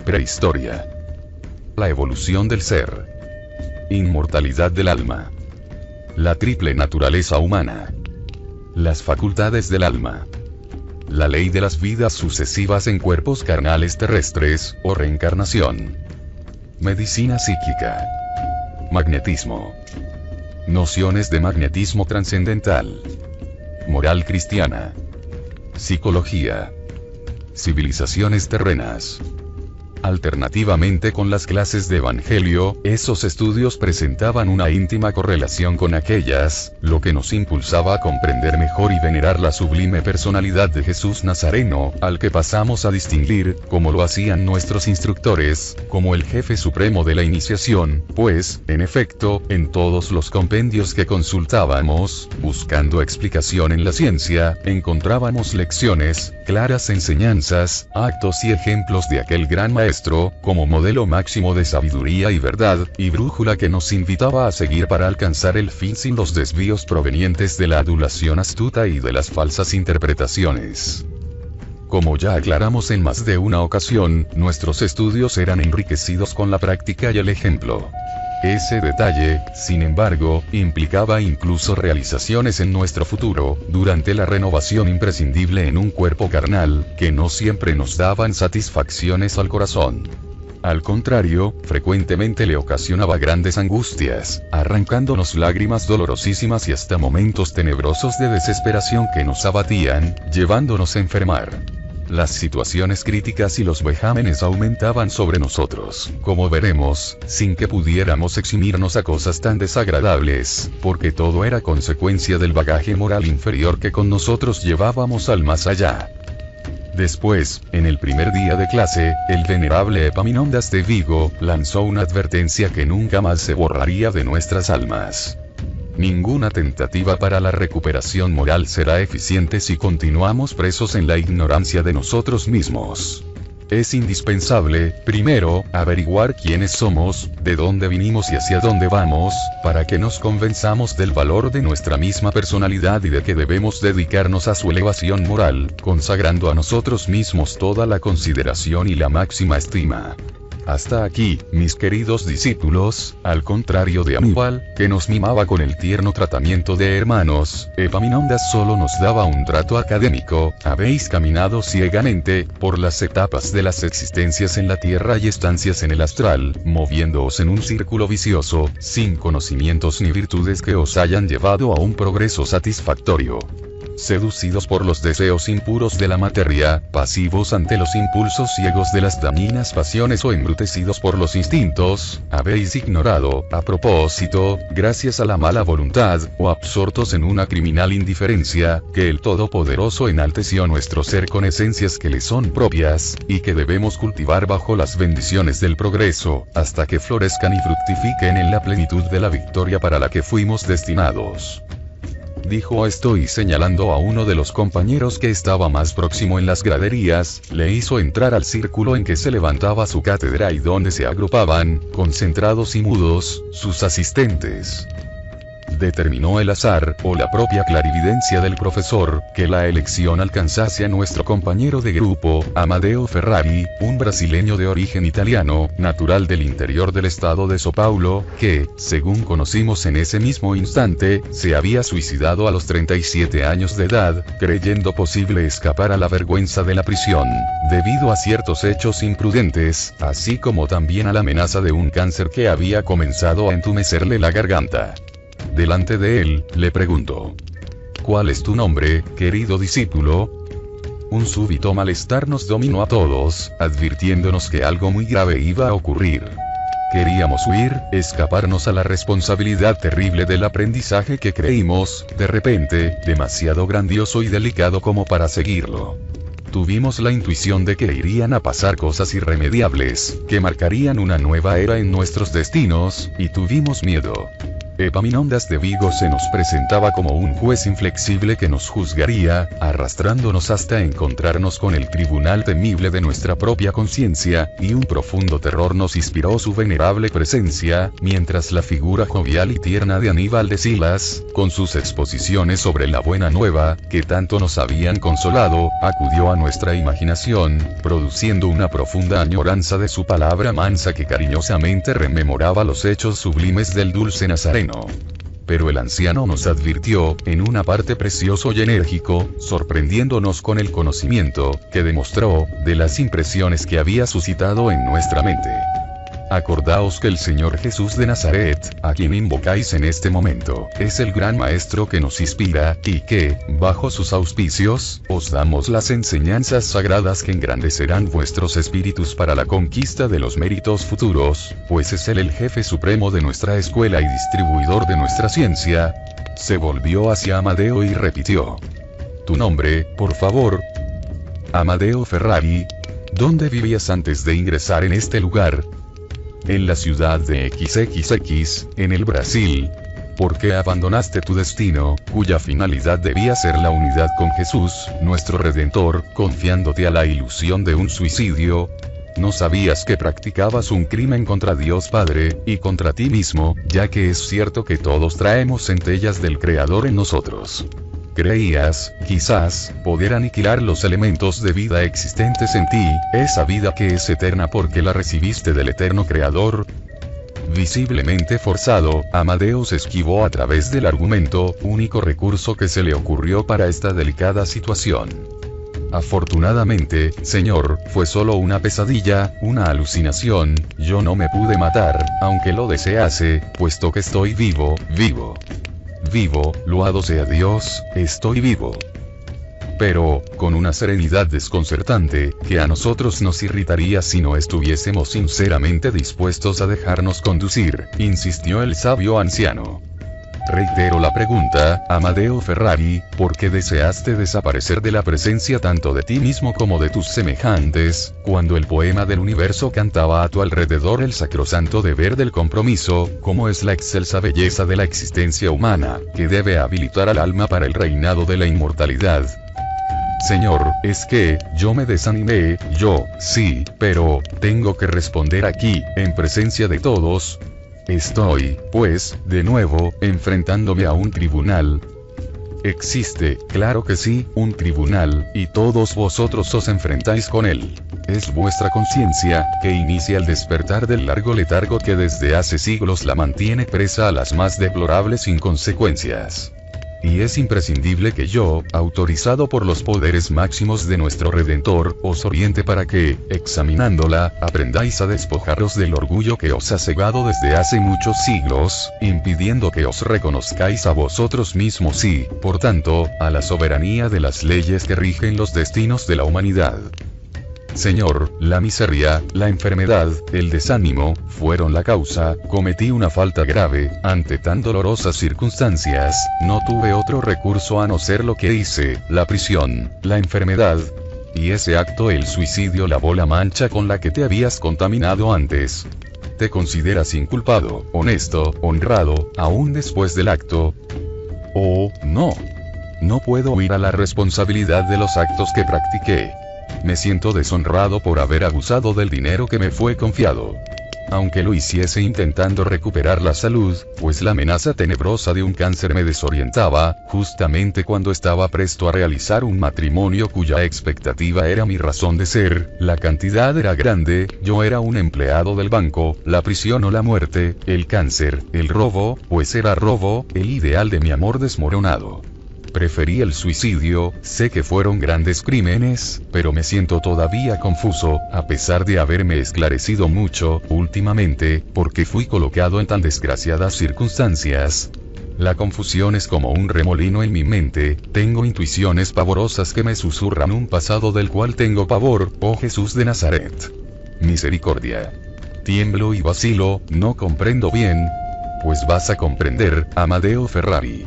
S1: Prehistoria. La evolución del ser. Inmortalidad del alma. La triple naturaleza humana. Las facultades del alma. La ley de las vidas sucesivas en cuerpos carnales terrestres, o reencarnación. Medicina psíquica. Magnetismo. Nociones de magnetismo trascendental. Moral cristiana. Psicología. Civilizaciones terrenas. Alternativamente con las clases de Evangelio, esos estudios presentaban una íntima correlación con aquellas, lo que nos impulsaba a comprender mejor y venerar la sublime personalidad de Jesús Nazareno, al que pasamos a distinguir, como lo hacían nuestros instructores, como el jefe supremo de la iniciación, pues, en efecto, en todos los compendios que consultábamos, buscando explicación en la ciencia, encontrábamos lecciones, claras enseñanzas, actos y ejemplos de aquel gran maestro, como modelo máximo de sabiduría y verdad, y brújula que nos invitaba a seguir para alcanzar el fin sin los desvíos provenientes de la adulación astuta y de las falsas interpretaciones. Como ya aclaramos en más de una ocasión, nuestros estudios eran enriquecidos con la práctica y el ejemplo. Ese detalle, sin embargo, implicaba incluso realizaciones en nuestro futuro, durante la renovación imprescindible en un cuerpo carnal, que no siempre nos daban satisfacciones al corazón. Al contrario, frecuentemente le ocasionaba grandes angustias, arrancándonos lágrimas dolorosísimas y hasta momentos tenebrosos de desesperación que nos abatían, llevándonos a enfermar. Las situaciones críticas y los vejámenes aumentaban sobre nosotros, como veremos, sin que pudiéramos eximirnos a cosas tan desagradables, porque todo era consecuencia del bagaje moral inferior que con nosotros llevábamos al más allá. Después, en el primer día de clase, el venerable Epaminondas de Vigo lanzó una advertencia que nunca más se borraría de nuestras almas. Ninguna tentativa para la recuperación moral será eficiente si continuamos presos en la ignorancia de nosotros mismos. Es indispensable, primero, averiguar quiénes somos, de dónde vinimos y hacia dónde vamos, para que nos convenzamos del valor de nuestra misma personalidad y de que debemos dedicarnos a su elevación moral, consagrando a nosotros mismos toda la consideración y la máxima estima. Hasta aquí, mis queridos discípulos, al contrario de Aníbal, que nos mimaba con el tierno tratamiento de hermanos, Epaminondas solo nos daba un trato académico. Habéis caminado ciegamente, por las etapas de las existencias en la tierra y estancias en el astral, moviéndoos en un círculo vicioso, sin conocimientos ni virtudes que os hayan llevado a un progreso satisfactorio. Seducidos por los deseos impuros de la materia, pasivos ante los impulsos ciegos de las dañinas pasiones o embrutecidos por los instintos, habéis ignorado, a propósito, gracias a la mala voluntad, o absortos en una criminal indiferencia, que el Todopoderoso enalteció nuestro ser con esencias que le son propias, y que debemos cultivar bajo las bendiciones del progreso, hasta que florezcan y fructifiquen en la plenitud de la victoria para la que fuimos destinados. Dijo esto y señalando a uno de los compañeros que estaba más próximo en las graderías, le hizo entrar al círculo en que se levantaba su cátedra y donde se agrupaban, concentrados y mudos, sus asistentes. Determinó el azar, o la propia clarividencia del profesor, que la elección alcanzase a nuestro compañero de grupo, Amadeo Ferrari, un brasileño de origen italiano, natural del interior del estado de São Paulo, que, según conocimos en ese mismo instante, se había suicidado a los 37 años de edad, creyendo posible escapar a la vergüenza de la prisión, debido a ciertos hechos imprudentes, así como también a la amenaza de un cáncer que había comenzado a entumecerle la garganta. Delante de él, le preguntó: ¿cuál es tu nombre, querido discípulo? Un súbito malestar nos dominó a todos, advirtiéndonos que algo muy grave iba a ocurrir. Queríamos huir, escaparnos a la responsabilidad terrible del aprendizaje que creímos, de repente, demasiado grandioso y delicado como para seguirlo. Tuvimos la intuición de que irían a pasar cosas irremediables, que marcarían una nueva era en nuestros destinos, y tuvimos miedo. Epaminondas de Vigo se nos presentaba como un juez inflexible que nos juzgaría, arrastrándonos hasta encontrarnos con el tribunal temible de nuestra propia conciencia, y un profundo terror nos inspiró su venerable presencia, mientras la figura jovial y tierna de Aníbal de Silas, con sus exposiciones sobre la buena nueva, que tanto nos habían consolado, acudió a nuestra imaginación, produciendo una profunda añoranza de su palabra mansa que cariñosamente rememoraba los hechos sublimes del dulce Nazareno. Pero el anciano nos advirtió, en una parte precioso y enérgico, sorprendiéndonos con el conocimiento, que demostró, de las impresiones que había suscitado en nuestra mente. Acordaos que el Señor Jesús de Nazaret, a quien invocáis en este momento, es el gran Maestro que nos inspira, y que, bajo sus auspicios, os damos las enseñanzas sagradas que engrandecerán vuestros espíritus para la conquista de los méritos futuros, pues es Él el jefe supremo de nuestra escuela y distribuidor de nuestra ciencia. Se volvió hacia Amadeo y repitió: tu nombre, por favor. Amadeo Ferrari. ¿Dónde vivías antes de ingresar en este lugar? En la ciudad de XXX, en el Brasil. ¿Por qué abandonaste tu destino, cuya finalidad debía ser la unidad con Jesús, nuestro Redentor, confiándote a la ilusión de un suicidio? ¿No sabías que practicabas un crimen contra Dios Padre, y contra ti mismo, ya que es cierto que todos traemos centellas del Creador en nosotros? Creías, quizás, poder aniquilar los elementos de vida existentes en ti, esa vida que es eterna porque la recibiste del eterno Creador. Visiblemente forzado, Amadeo se esquivó a través del argumento, único recurso que se le ocurrió para esta delicada situación. Afortunadamente, señor, fue solo una pesadilla, una alucinación, yo no me pude matar, aunque lo desease, puesto que estoy vivo, Vivo, loado sea Dios, estoy vivo. Pero, con una serenidad desconcertante, que a nosotros nos irritaría si no estuviésemos sinceramente dispuestos a dejarnos conducir, insistió el sabio anciano. Reitero la pregunta, Amadeo Ferrari, ¿por qué deseaste desaparecer de la presencia tanto de ti mismo como de tus semejantes, cuando el poema del universo cantaba a tu alrededor el sacrosanto deber del compromiso, como es la excelsa belleza de la existencia humana, que debe habilitar al alma para el reinado de la inmortalidad? Señor, es que, yo me desanimé, sí, pero, tengo que responder aquí, en presencia de todos. Estoy, pues, de nuevo, enfrentándome a un tribunal. Existe, claro que sí, un tribunal, y todos vosotros os enfrentáis con él. Es vuestra conciencia, que inicia el despertar del largo letargo que desde hace siglos la mantiene presa a las más deplorables inconsecuencias. Y es imprescindible que yo, autorizado por los poderes máximos de nuestro Redentor, os oriente para que, examinándola, aprendáis a despojaros del orgullo que os ha cegado desde hace muchos siglos, impidiendo que os reconozcáis a vosotros mismos y, por tanto, a la soberanía de las leyes que rigen los destinos de la humanidad. Señor, la miseria, la enfermedad, el desánimo, fueron la causa, cometí una falta grave, ante tan dolorosas circunstancias, no tuve otro recurso a no ser lo que hice, la prisión, la enfermedad. Y ese acto, el suicidio, lavó la mancha con la que te habías contaminado antes. ¿Te consideras inculpado, honesto, honrado, aún después del acto? Oh, no. No puedo huir a la responsabilidad de los actos que practiqué. Me siento deshonrado por haber abusado del dinero que me fue confiado. Aunque lo hiciese intentando recuperar la salud, pues la amenaza tenebrosa de un cáncer me desorientaba, justamente cuando estaba presto a realizar un matrimonio cuya expectativa era mi razón de ser, la cantidad era grande, yo era un empleado del banco, la prisión o la muerte, el cáncer, el robo, pues era robo, el ideal de mi amor desmoronado. Preferí el suicidio, sé que fueron grandes crímenes, pero me siento todavía confuso, a pesar de haberme esclarecido mucho, últimamente, porque fui colocado en tan desgraciadas circunstancias. La confusión es como un remolino en mi mente, tengo intuiciones pavorosas que me susurran un pasado del cual tengo pavor, oh Jesús de Nazaret. Misericordia. Tiemblo y vacilo, no comprendo bien. Pues vas a comprender, Amadeo Ferrari.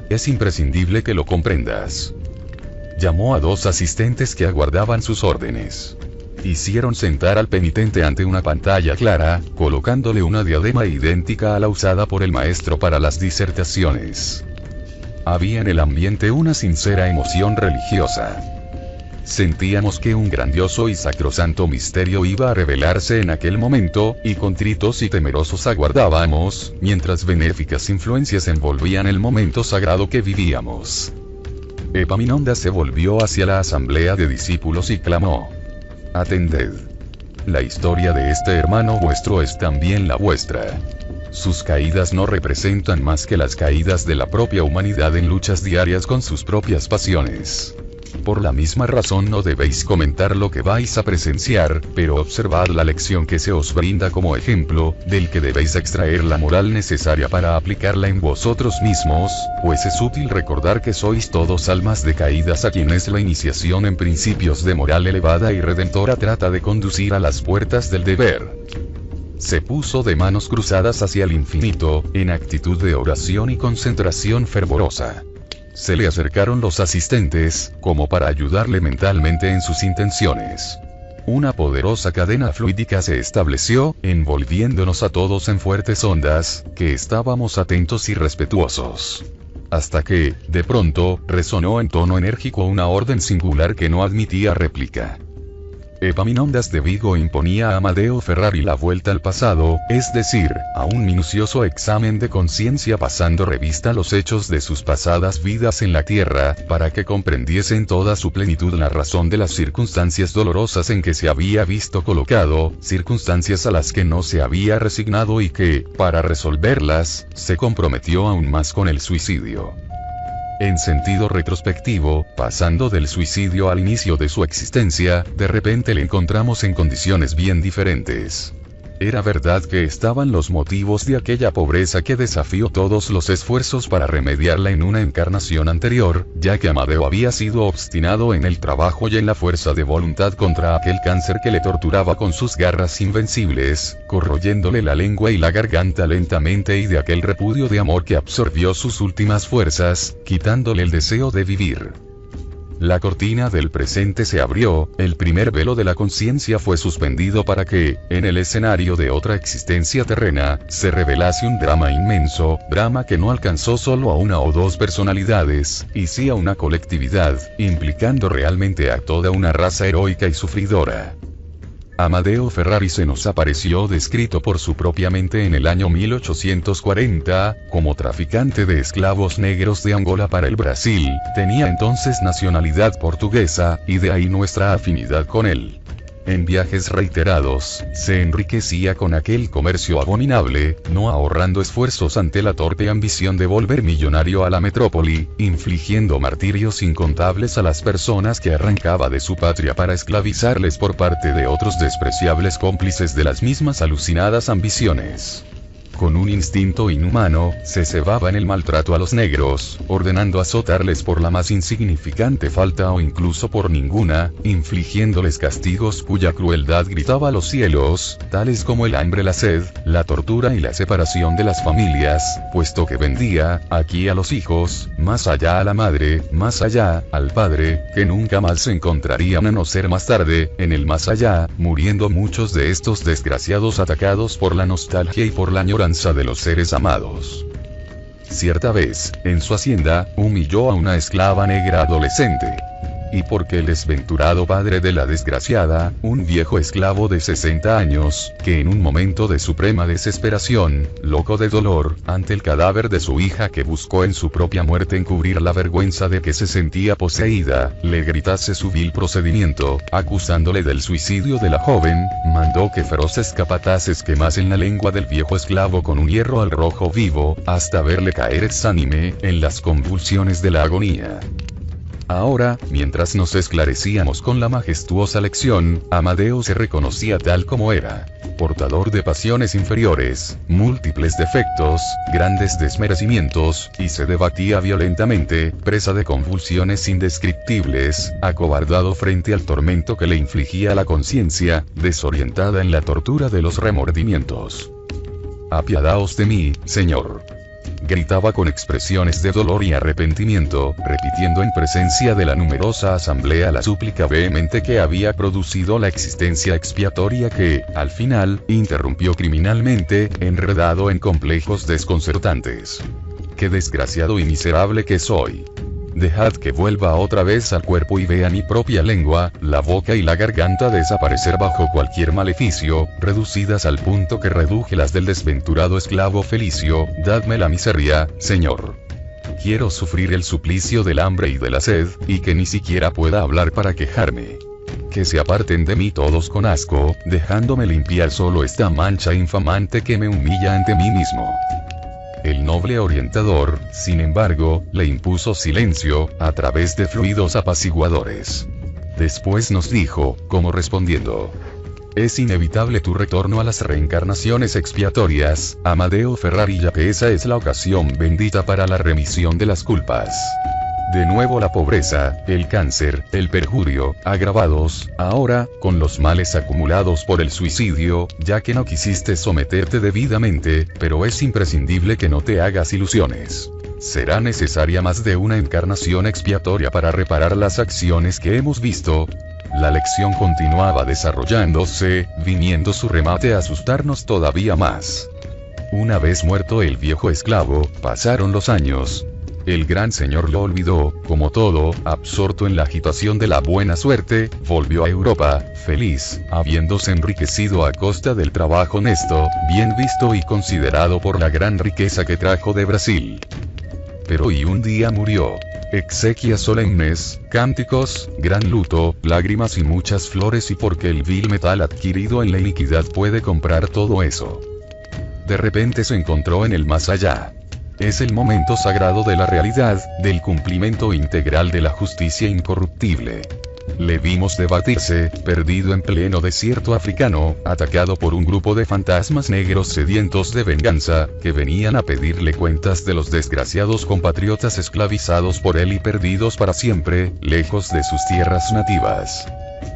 S1: Es imprescindible que lo comprendas. Llamó a 2 asistentes que aguardaban sus órdenes. Hicieron sentar al penitente ante una pantalla clara, colocándole una diadema idéntica a la usada por el maestro para las disertaciones. Había en el ambiente una sincera emoción religiosa. Sentíamos que un grandioso y sacrosanto misterio iba a revelarse en aquel momento, y contritos y temerosos aguardábamos, mientras benéficas influencias envolvían el momento sagrado que vivíamos. Epaminondas se volvió hacia la asamblea de discípulos y clamó: «Atended. La historia de este hermano vuestro es también la vuestra. Sus caídas no representan más que las caídas de la propia humanidad en luchas diarias con sus propias pasiones. Por la misma razón no debéis comentar lo que vais a presenciar, pero observad la lección que se os brinda como ejemplo, del que debéis extraer la moral necesaria para aplicarla en vosotros mismos, pues es útil recordar que sois todos almas decaídas a quienes la iniciación en principios de moral elevada y redentora trata de conducir a las puertas del deber». Se puso de manos cruzadas hacia el infinito, en actitud de oración y concentración fervorosa. Se le acercaron los asistentes, como para ayudarle mentalmente en sus intenciones. Una poderosa cadena fluídica se estableció, envolviéndonos a todos en fuertes ondas, que estábamos atentos y respetuosos. Hasta que, de pronto, resonó en tono enérgico una orden singular que no admitía réplica. Epaminondas de Vigo imponía a Amadeo Ferrari la vuelta al pasado, es decir, a un minucioso examen de conciencia pasando revista a los hechos de sus pasadas vidas en la tierra, para que comprendiese en toda su plenitud la razón de las circunstancias dolorosas en que se había visto colocado, circunstancias a las que no se había resignado y que, para resolverlas, se comprometió aún más con el suicidio. En sentido retrospectivo, pasando del suicidio al inicio de su existencia, de repente le encontramos en condiciones bien diferentes. Era verdad que estaban los motivos de aquella pobreza que desafió todos los esfuerzos para remediarla en una encarnación anterior, ya que Amadeo había sido obstinado en el trabajo y en la fuerza de voluntad contra aquel cáncer que le torturaba con sus garras invencibles, corroyéndole la lengua y la garganta lentamente, y de aquel repudio de amor que absorbió sus últimas fuerzas, quitándole el deseo de vivir. La cortina del presente se abrió, el primer velo de la conciencia fue suspendido para que, en el escenario de otra existencia terrena, se revelase un drama inmenso, drama que no alcanzó solo a una o dos personalidades, y sí a una colectividad, implicando realmente a toda una raza heroica y sufridora. Amadeo Ferrari se nos apareció descrito por su propia mente en el año 1840, como traficante de esclavos negros de Angola para el Brasil, tenía entonces nacionalidad portuguesa, y de ahí nuestra afinidad con él. En viajes reiterados, se enriquecía con aquel comercio abominable, no ahorrando esfuerzos ante la torpe ambición de volver millonario a la metrópoli, infligiendo martirios incontables a las personas que arrancaba de su patria para esclavizarles por parte de otros despreciables cómplices de las mismas alucinadas ambiciones. Con un instinto inhumano, se cebaba en el maltrato a los negros, ordenando azotarles por la más insignificante falta o incluso por ninguna, infligiéndoles castigos cuya crueldad gritaba a los cielos, tales como el hambre, la sed, la tortura y la separación de las familias, puesto que vendía, aquí a los hijos, más allá a la madre, más allá, al padre, que nunca más se encontrarían a no ser más tarde, en el más allá, muriendo muchos de estos desgraciados atacados por la nostalgia y por la añoranza de los seres amados. Cierta vez, en su hacienda, humilló a una esclava negra adolescente. Y porque el desventurado padre de la desgraciada, un viejo esclavo de 60 años, que en un momento de suprema desesperación, loco de dolor, ante el cadáver de su hija que buscó en su propia muerte encubrir la vergüenza de que se sentía poseída, le gritase su vil procedimiento, acusándole del suicidio de la joven, mandó que feroces capataces quemasen la lengua del viejo esclavo con un hierro al rojo vivo, hasta verle caer exánime, en las convulsiones de la agonía. Ahora, mientras nos esclarecíamos con la majestuosa lección, Amadeo se reconocía tal como era. Portador de pasiones inferiores, múltiples defectos, grandes desmerecimientos, y se debatía violentamente, presa de convulsiones indescriptibles, acobardado frente al tormento que le infligía la conciencia, desorientada en la tortura de los remordimientos. «Apiadaos de mí, Señor», gritaba con expresiones de dolor y arrepentimiento, repitiendo en presencia de la numerosa asamblea la súplica vehemente que había producido la existencia expiatoria que, al final, interrumpió criminalmente, enredado en complejos desconcertantes. «¡Qué desgraciado y miserable que soy! Dejad que vuelva otra vez al cuerpo y vea mi propia lengua, la boca y la garganta desaparecer bajo cualquier maleficio, reducidas al punto que reduje las del desventurado esclavo Felicio. Dadme la miseria, Señor. Quiero sufrir el suplicio del hambre y de la sed, y que ni siquiera pueda hablar para quejarme. Que se aparten de mí todos con asco, dejándome limpiar solo esta mancha infamante que me humilla ante mí mismo». El noble orientador, sin embargo, le impuso silencio, a través de fluidos apaciguadores. Después nos dijo, como respondiendo: «Es inevitable tu retorno a las reencarnaciones expiatorias, Amadeo Ferrari, ya que esa es la ocasión bendita para la remisión de las culpas. De nuevo la pobreza, el cáncer, el perjurio, agravados, ahora, con los males acumulados por el suicidio, ya que no quisiste someterte debidamente, pero es imprescindible que no te hagas ilusiones. Será necesaria más de una encarnación expiatoria para reparar las acciones que hemos visto». La lección continuaba desarrollándose, viniendo su remate a asustarnos todavía más. Una vez muerto el viejo esclavo, pasaron los años. El gran señor lo olvidó, como todo, absorto en la agitación de la buena suerte, volvió a Europa, feliz, habiéndose enriquecido a costa del trabajo honesto, bien visto y considerado por la gran riqueza que trajo de Brasil. Pero y un día murió. Exequias solemnes, cánticos, gran luto, lágrimas y muchas flores, y porque el vil metal adquirido en la iniquidad puede comprar todo eso. De repente se encontró en el más allá. Es el momento sagrado de la realidad, del cumplimiento integral de la justicia incorruptible. Le vimos debatirse, perdido en pleno desierto africano, atacado por un grupo de fantasmas negros sedientos de venganza, que venían a pedirle cuentas de los desgraciados compatriotas esclavizados por él y perdidos para siempre, lejos de sus tierras nativas.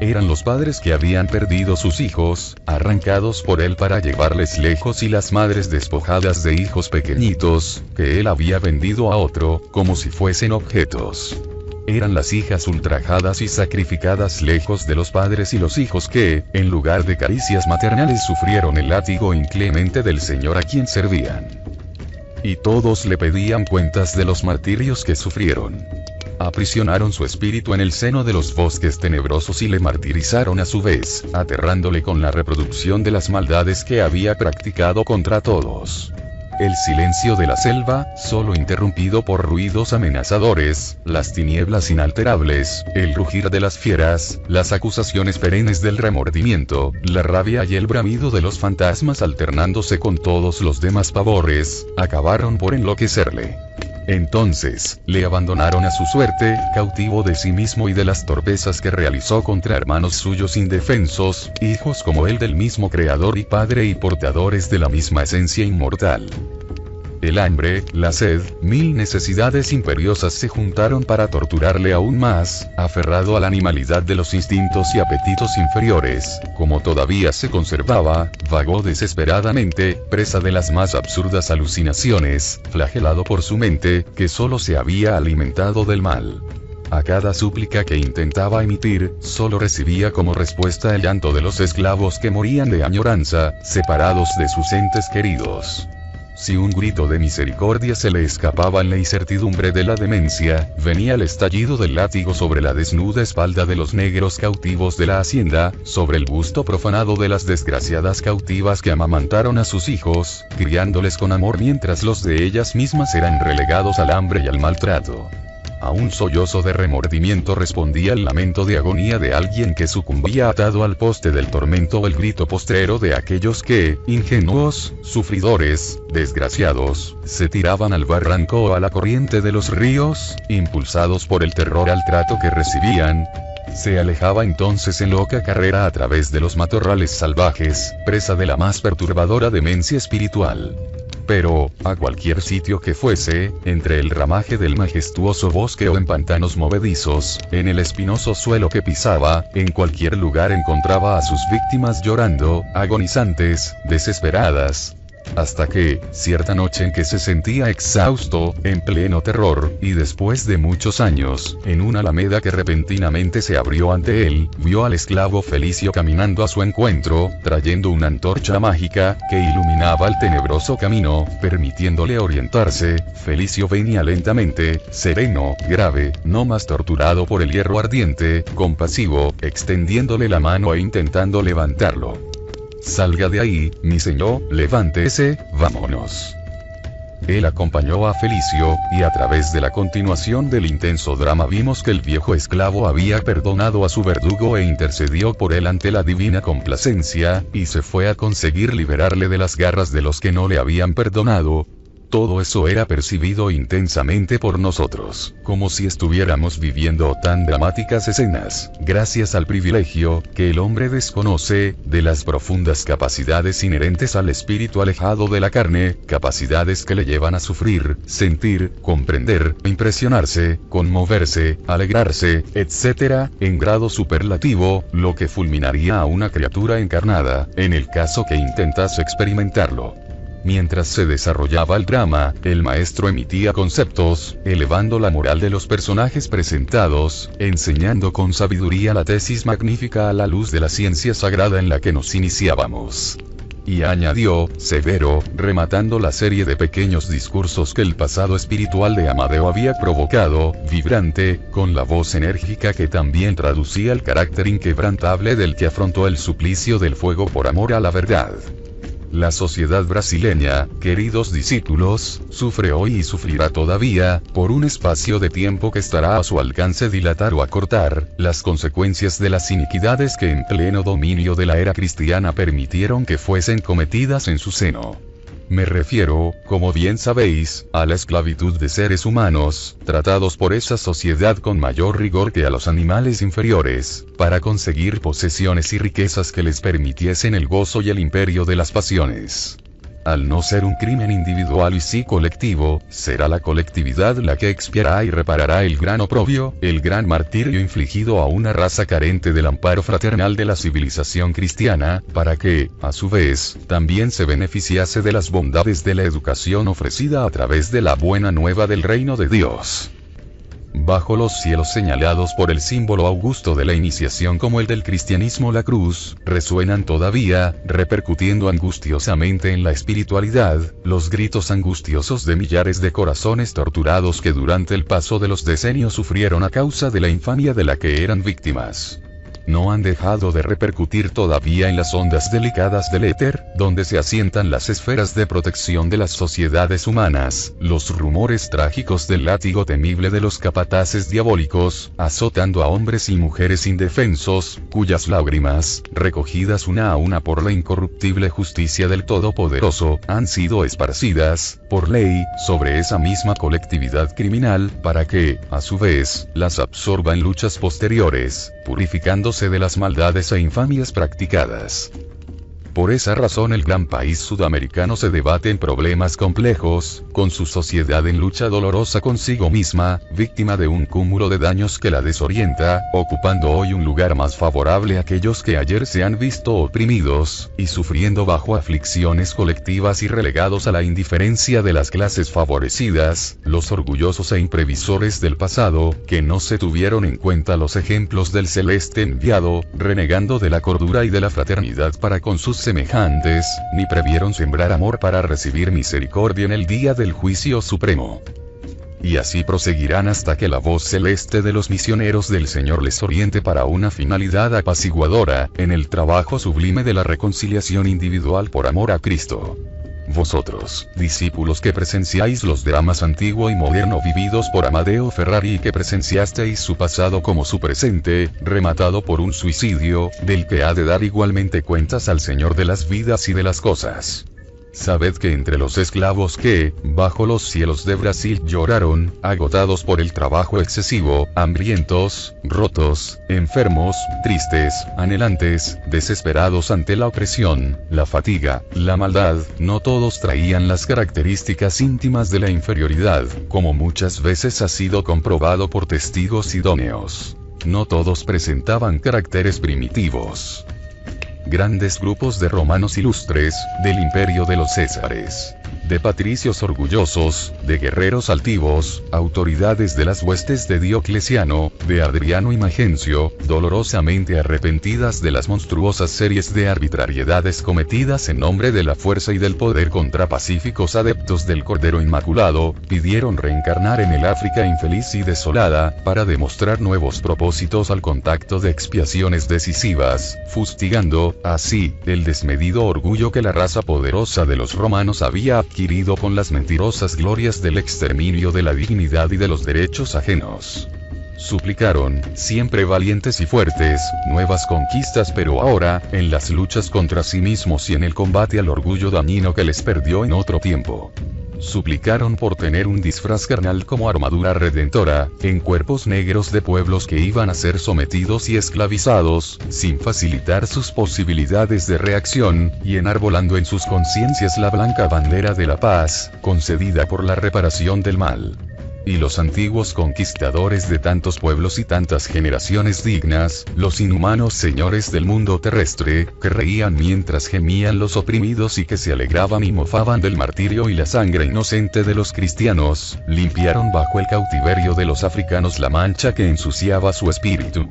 S1: Eran los padres que habían perdido sus hijos, arrancados por él para llevarles lejos, y las madres despojadas de hijos pequeñitos, que él había vendido a otro, como si fuesen objetos. Eran las hijas ultrajadas y sacrificadas lejos de los padres, y los hijos que, en lugar de caricias maternales, sufrieron el látigo inclemente del Señor a quien servían. Y todos le pedían cuentas de los martirios que sufrieron. Aprisionaron su espíritu en el seno de los bosques tenebrosos y le martirizaron a su vez, aterrándole con la reproducción de las maldades que había practicado contra todos. El silencio de la selva, solo interrumpido por ruidos amenazadores, las tinieblas inalterables, el rugir de las fieras, las acusaciones perennes del remordimiento, la rabia y el bramido de los fantasmas alternándose con todos los demás pavores, acabaron por enloquecerle. Entonces, le abandonaron a su suerte, cautivo de sí mismo y de las torpezas que realizó contra hermanos suyos indefensos, hijos como él del mismo Creador y Padre y portadores de la misma esencia inmortal. El hambre, la sed, mil necesidades imperiosas se juntaron para torturarle aún más, aferrado a la animalidad de los instintos y apetitos inferiores, como todavía se conservaba, vagó desesperadamente, presa de las más absurdas alucinaciones, flagelado por su mente, que solo se había alimentado del mal. A cada súplica que intentaba emitir, solo recibía como respuesta el llanto de los esclavos que morían de añoranza, separados de sus entes queridos. Si un grito de misericordia se le escapaba en la incertidumbre de la demencia, venía el estallido del látigo sobre la desnuda espalda de los negros cautivos de la hacienda, sobre el busto profanado de las desgraciadas cautivas que amamantaron a sus hijos, criándoles con amor mientras los de ellas mismas eran relegados al hambre y al maltrato. A un sollozo de remordimiento respondía el lamento de agonía de alguien que sucumbía atado al poste del tormento o el grito postrero de aquellos que, ingenuos, sufridores, desgraciados, se tiraban al barranco o a la corriente de los ríos, impulsados por el terror al trato que recibían. Se alejaba entonces en loca carrera a través de los matorrales salvajes, presa de la más perturbadora demencia espiritual. Pero, a cualquier sitio que fuese, entre el ramaje del majestuoso bosque o en pantanos movedizos, en el espinoso suelo que pisaba, en cualquier lugar encontraba a sus víctimas llorando, agonizantes, desesperadas. Hasta que, cierta noche en que se sentía exhausto, en pleno terror, y después de muchos años, en una alameda que repentinamente se abrió ante él, vio al esclavo Felicio caminando a su encuentro, trayendo una antorcha mágica, que iluminaba el tenebroso camino, permitiéndole orientarse. Felicio venía lentamente, sereno, grave, no más torturado por el hierro ardiente, compasivo, extendiéndole la mano e intentando levantarlo. «Salga de ahí, mi señor, levántese, vámonos». Él acompañó a Felicio, y a través de la continuación del intenso drama vimos que el viejo esclavo había perdonado a su verdugo e intercedió por él ante la divina complacencia, y se fue a conseguir liberarle de las garras de los que no le habían perdonado. Todo eso era percibido intensamente por nosotros, como si estuviéramos viviendo tan dramáticas escenas, gracias al privilegio, que el hombre desconoce, de las profundas capacidades inherentes al espíritu alejado de la carne, capacidades que le llevan a sufrir, sentir, comprender, impresionarse, conmoverse, alegrarse, etc., en grado superlativo, lo que fulminaría a una criatura encarnada, en el caso que intentase experimentarlo. Mientras se desarrollaba el drama, el maestro emitía conceptos, elevando la moral de los personajes presentados, enseñando con sabiduría la tesis magnífica a la luz de la ciencia sagrada en la que nos iniciábamos. Y añadió, severo, rematando la serie de pequeños discursos que el pasado espiritual de Amadeo había provocado, vibrante, con la voz enérgica que también traducía el carácter inquebrantable del que afrontó el suplicio del fuego por amor a la verdad. La sociedad brasileña, queridos discípulos, sufre hoy y sufrirá todavía, por un espacio de tiempo que estará a su alcance dilatar o acortar, las consecuencias de las iniquidades que en pleno dominio de la era cristiana permitieron que fuesen cometidas en su seno. Me refiero, como bien sabéis, a la esclavitud de seres humanos, tratados por esa sociedad con mayor rigor que a los animales inferiores, para conseguir posesiones y riquezas que les permitiesen el gozo y el imperio de las pasiones. Al no ser un crimen individual y sí colectivo, será la colectividad la que expiará y reparará el gran oprobio, el gran martirio infligido a una raza carente del amparo fraternal de la civilización cristiana, para que, a su vez, también se beneficiase de las bondades de la educación ofrecida a través de la buena nueva del reino de Dios. Bajo los cielos señalados por el símbolo augusto de la iniciación como el del cristianismo, la cruz, resuenan todavía, repercutiendo angustiosamente en la espiritualidad, los gritos angustiosos de millares de corazones torturados que durante el paso de los decenios sufrieron a causa de la infamia de la que eran víctimas. No han dejado de repercutir todavía en las ondas delicadas del éter, donde se asientan las esferas de protección de las sociedades humanas, los rumores trágicos del látigo temible de los capataces diabólicos, azotando a hombres y mujeres indefensos, cuyas lágrimas, recogidas una a una por la incorruptible justicia del Todopoderoso, han sido esparcidas, por ley, sobre esa misma colectividad criminal, para que, a su vez, las absorba en luchas posteriores, purificándose de las maldades e infamias practicadas. Por esa razón el gran país sudamericano se debate en problemas complejos, con su sociedad en lucha dolorosa consigo misma, víctima de un cúmulo de daños que la desorienta, ocupando hoy un lugar más favorable a aquellos que ayer se han visto oprimidos, y sufriendo bajo aflicciones colectivas y relegados a la indiferencia de las clases favorecidas, los orgullosos e imprevisores del pasado, que no se tuvieron en cuenta los ejemplos del celeste enviado, renegando de la cordura y de la fraternidad para con sus semejantes, ni previeron sembrar amor para recibir misericordia en el día del juicio supremo. Y así proseguirán hasta que la voz celeste de los misioneros del Señor les oriente para una finalidad apaciguadora, en el trabajo sublime de la reconciliación individual por amor a Cristo. Vosotros, discípulos que presenciáis los dramas antiguo y moderno vividos por Amadeo Ferrari y que presenciasteis su pasado como su presente, rematado por un suicidio, del que ha de dar igualmente cuentas al Señor de las vidas y de las cosas. Sabed que entre los esclavos que, bajo los cielos de Brasil lloraron, agotados por el trabajo excesivo, hambrientos, rotos, enfermos, tristes, anhelantes, desesperados ante la opresión, la fatiga, la maldad, no todos traían las características íntimas de la inferioridad, como muchas veces ha sido comprobado por testigos idóneos. No todos presentaban caracteres primitivos. Grandes grupos de romanos ilustres, del imperio de los Césares, de patricios orgullosos, de guerreros altivos, autoridades de las huestes de Diocleciano, de Adriano y Magencio, dolorosamente arrepentidas de las monstruosas series de arbitrariedades cometidas en nombre de la fuerza y del poder contra pacíficos adeptos del Cordero Inmaculado, pidieron reencarnar en el África infeliz y desolada, para demostrar nuevos propósitos al contacto de expiaciones decisivas, fustigando, así, el desmedido orgullo que la raza poderosa de los romanos había adquirido con las mentirosas glorias del exterminio de la dignidad y de los derechos ajenos. Suplicaron, siempre valientes y fuertes, nuevas conquistas, pero ahora, en las luchas contra sí mismos y en el combate al orgullo dañino que les perdió en otro tiempo. Suplicaron por tener un disfraz carnal como armadura redentora, en cuerpos negros de pueblos que iban a ser sometidos y esclavizados, sin facilitar sus posibilidades de reacción, y enarbolando en sus conciencias la blanca bandera de la paz, concedida por la reparación del mal. Y los antiguos conquistadores de tantos pueblos y tantas generaciones dignas, los inhumanos señores del mundo terrestre, que reían mientras gemían los oprimidos y que se alegraban y mofaban del martirio y la sangre inocente de los cristianos, limpiaron bajo el cautiverio de los africanos la mancha que ensuciaba su espíritu.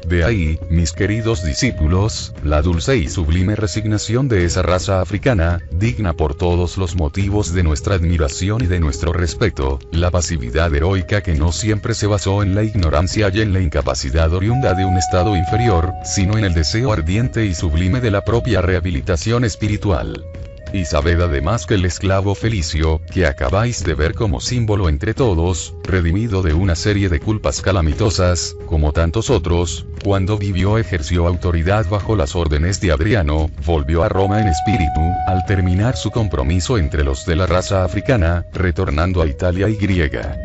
S1: De ahí, mis queridos discípulos, la dulce y sublime resignación de esa raza africana, digna por todos los motivos de nuestra admiración y de nuestro respeto, la pasividad heroica que no siempre se basó en la ignorancia y en la incapacidad oriunda de un estado inferior, sino en el deseo ardiente y sublime de la propia rehabilitación espiritual. Y sabed además que el esclavo Felicio, que acabáis de ver como símbolo entre todos, redimido de una serie de culpas calamitosas, como tantos otros, cuando vivió ejerció autoridad bajo las órdenes de Adriano, volvió a Roma en espíritu, al terminar su compromiso entre los de la raza africana, retornando a Italia y griega.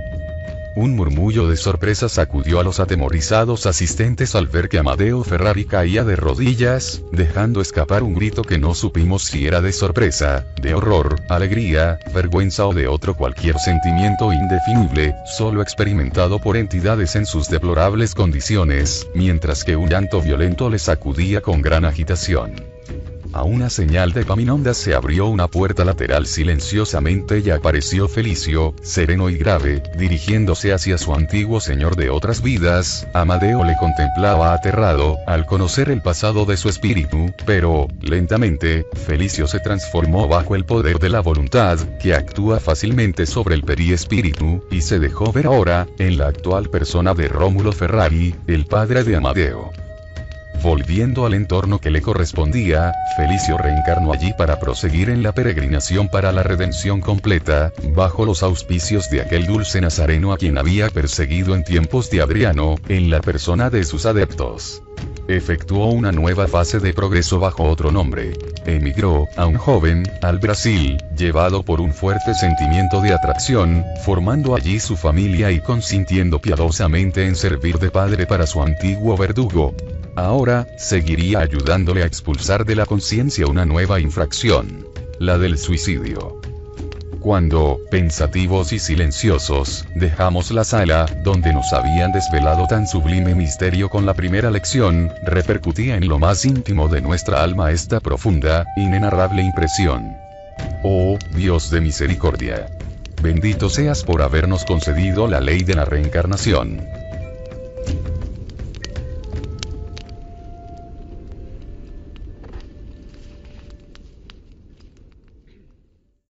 S1: Un murmullo de sorpresa sacudió a los atemorizados asistentes al ver que Amadeo Ferrari caía de rodillas, dejando escapar un grito que no supimos si era de sorpresa, de horror, alegría, vergüenza o de otro cualquier sentimiento indefinible, solo experimentado por entidades en sus deplorables condiciones, mientras que un llanto violento le sacudía con gran agitación. A una señal de Epaminondas se abrió una puerta lateral silenciosamente y apareció Felicio, sereno y grave, dirigiéndose hacia su antiguo señor de otras vidas. Amadeo le contemplaba aterrado, al conocer el pasado de su espíritu, pero, lentamente, Felicio se transformó bajo el poder de la voluntad, que actúa fácilmente sobre el periespíritu, y se dejó ver ahora, en la actual persona de Rómulo Ferrari, el padre de Amadeo. Volviendo al entorno que le correspondía, Felicio reencarnó allí para proseguir en la peregrinación para la redención completa, bajo los auspicios de aquel dulce nazareno a quien había perseguido en tiempos de Adriano, en la persona de sus adeptos. Efectuó una nueva fase de progreso bajo otro nombre. Emigró, aún joven, al Brasil, llevado por un fuerte sentimiento de atracción, formando allí su familia y consintiendo piadosamente en servir de padre para su antiguo verdugo. Ahora, seguiría ayudándole a expulsar de la conciencia una nueva infracción, la del suicidio. Cuando, pensativos y silenciosos, dejamos la sala, donde nos habían desvelado tan sublime misterio con la primera lección, repercutía en lo más íntimo de nuestra alma esta profunda, inenarrable impresión. Oh, Dios de misericordia. Bendito seas por habernos concedido la ley de la reencarnación.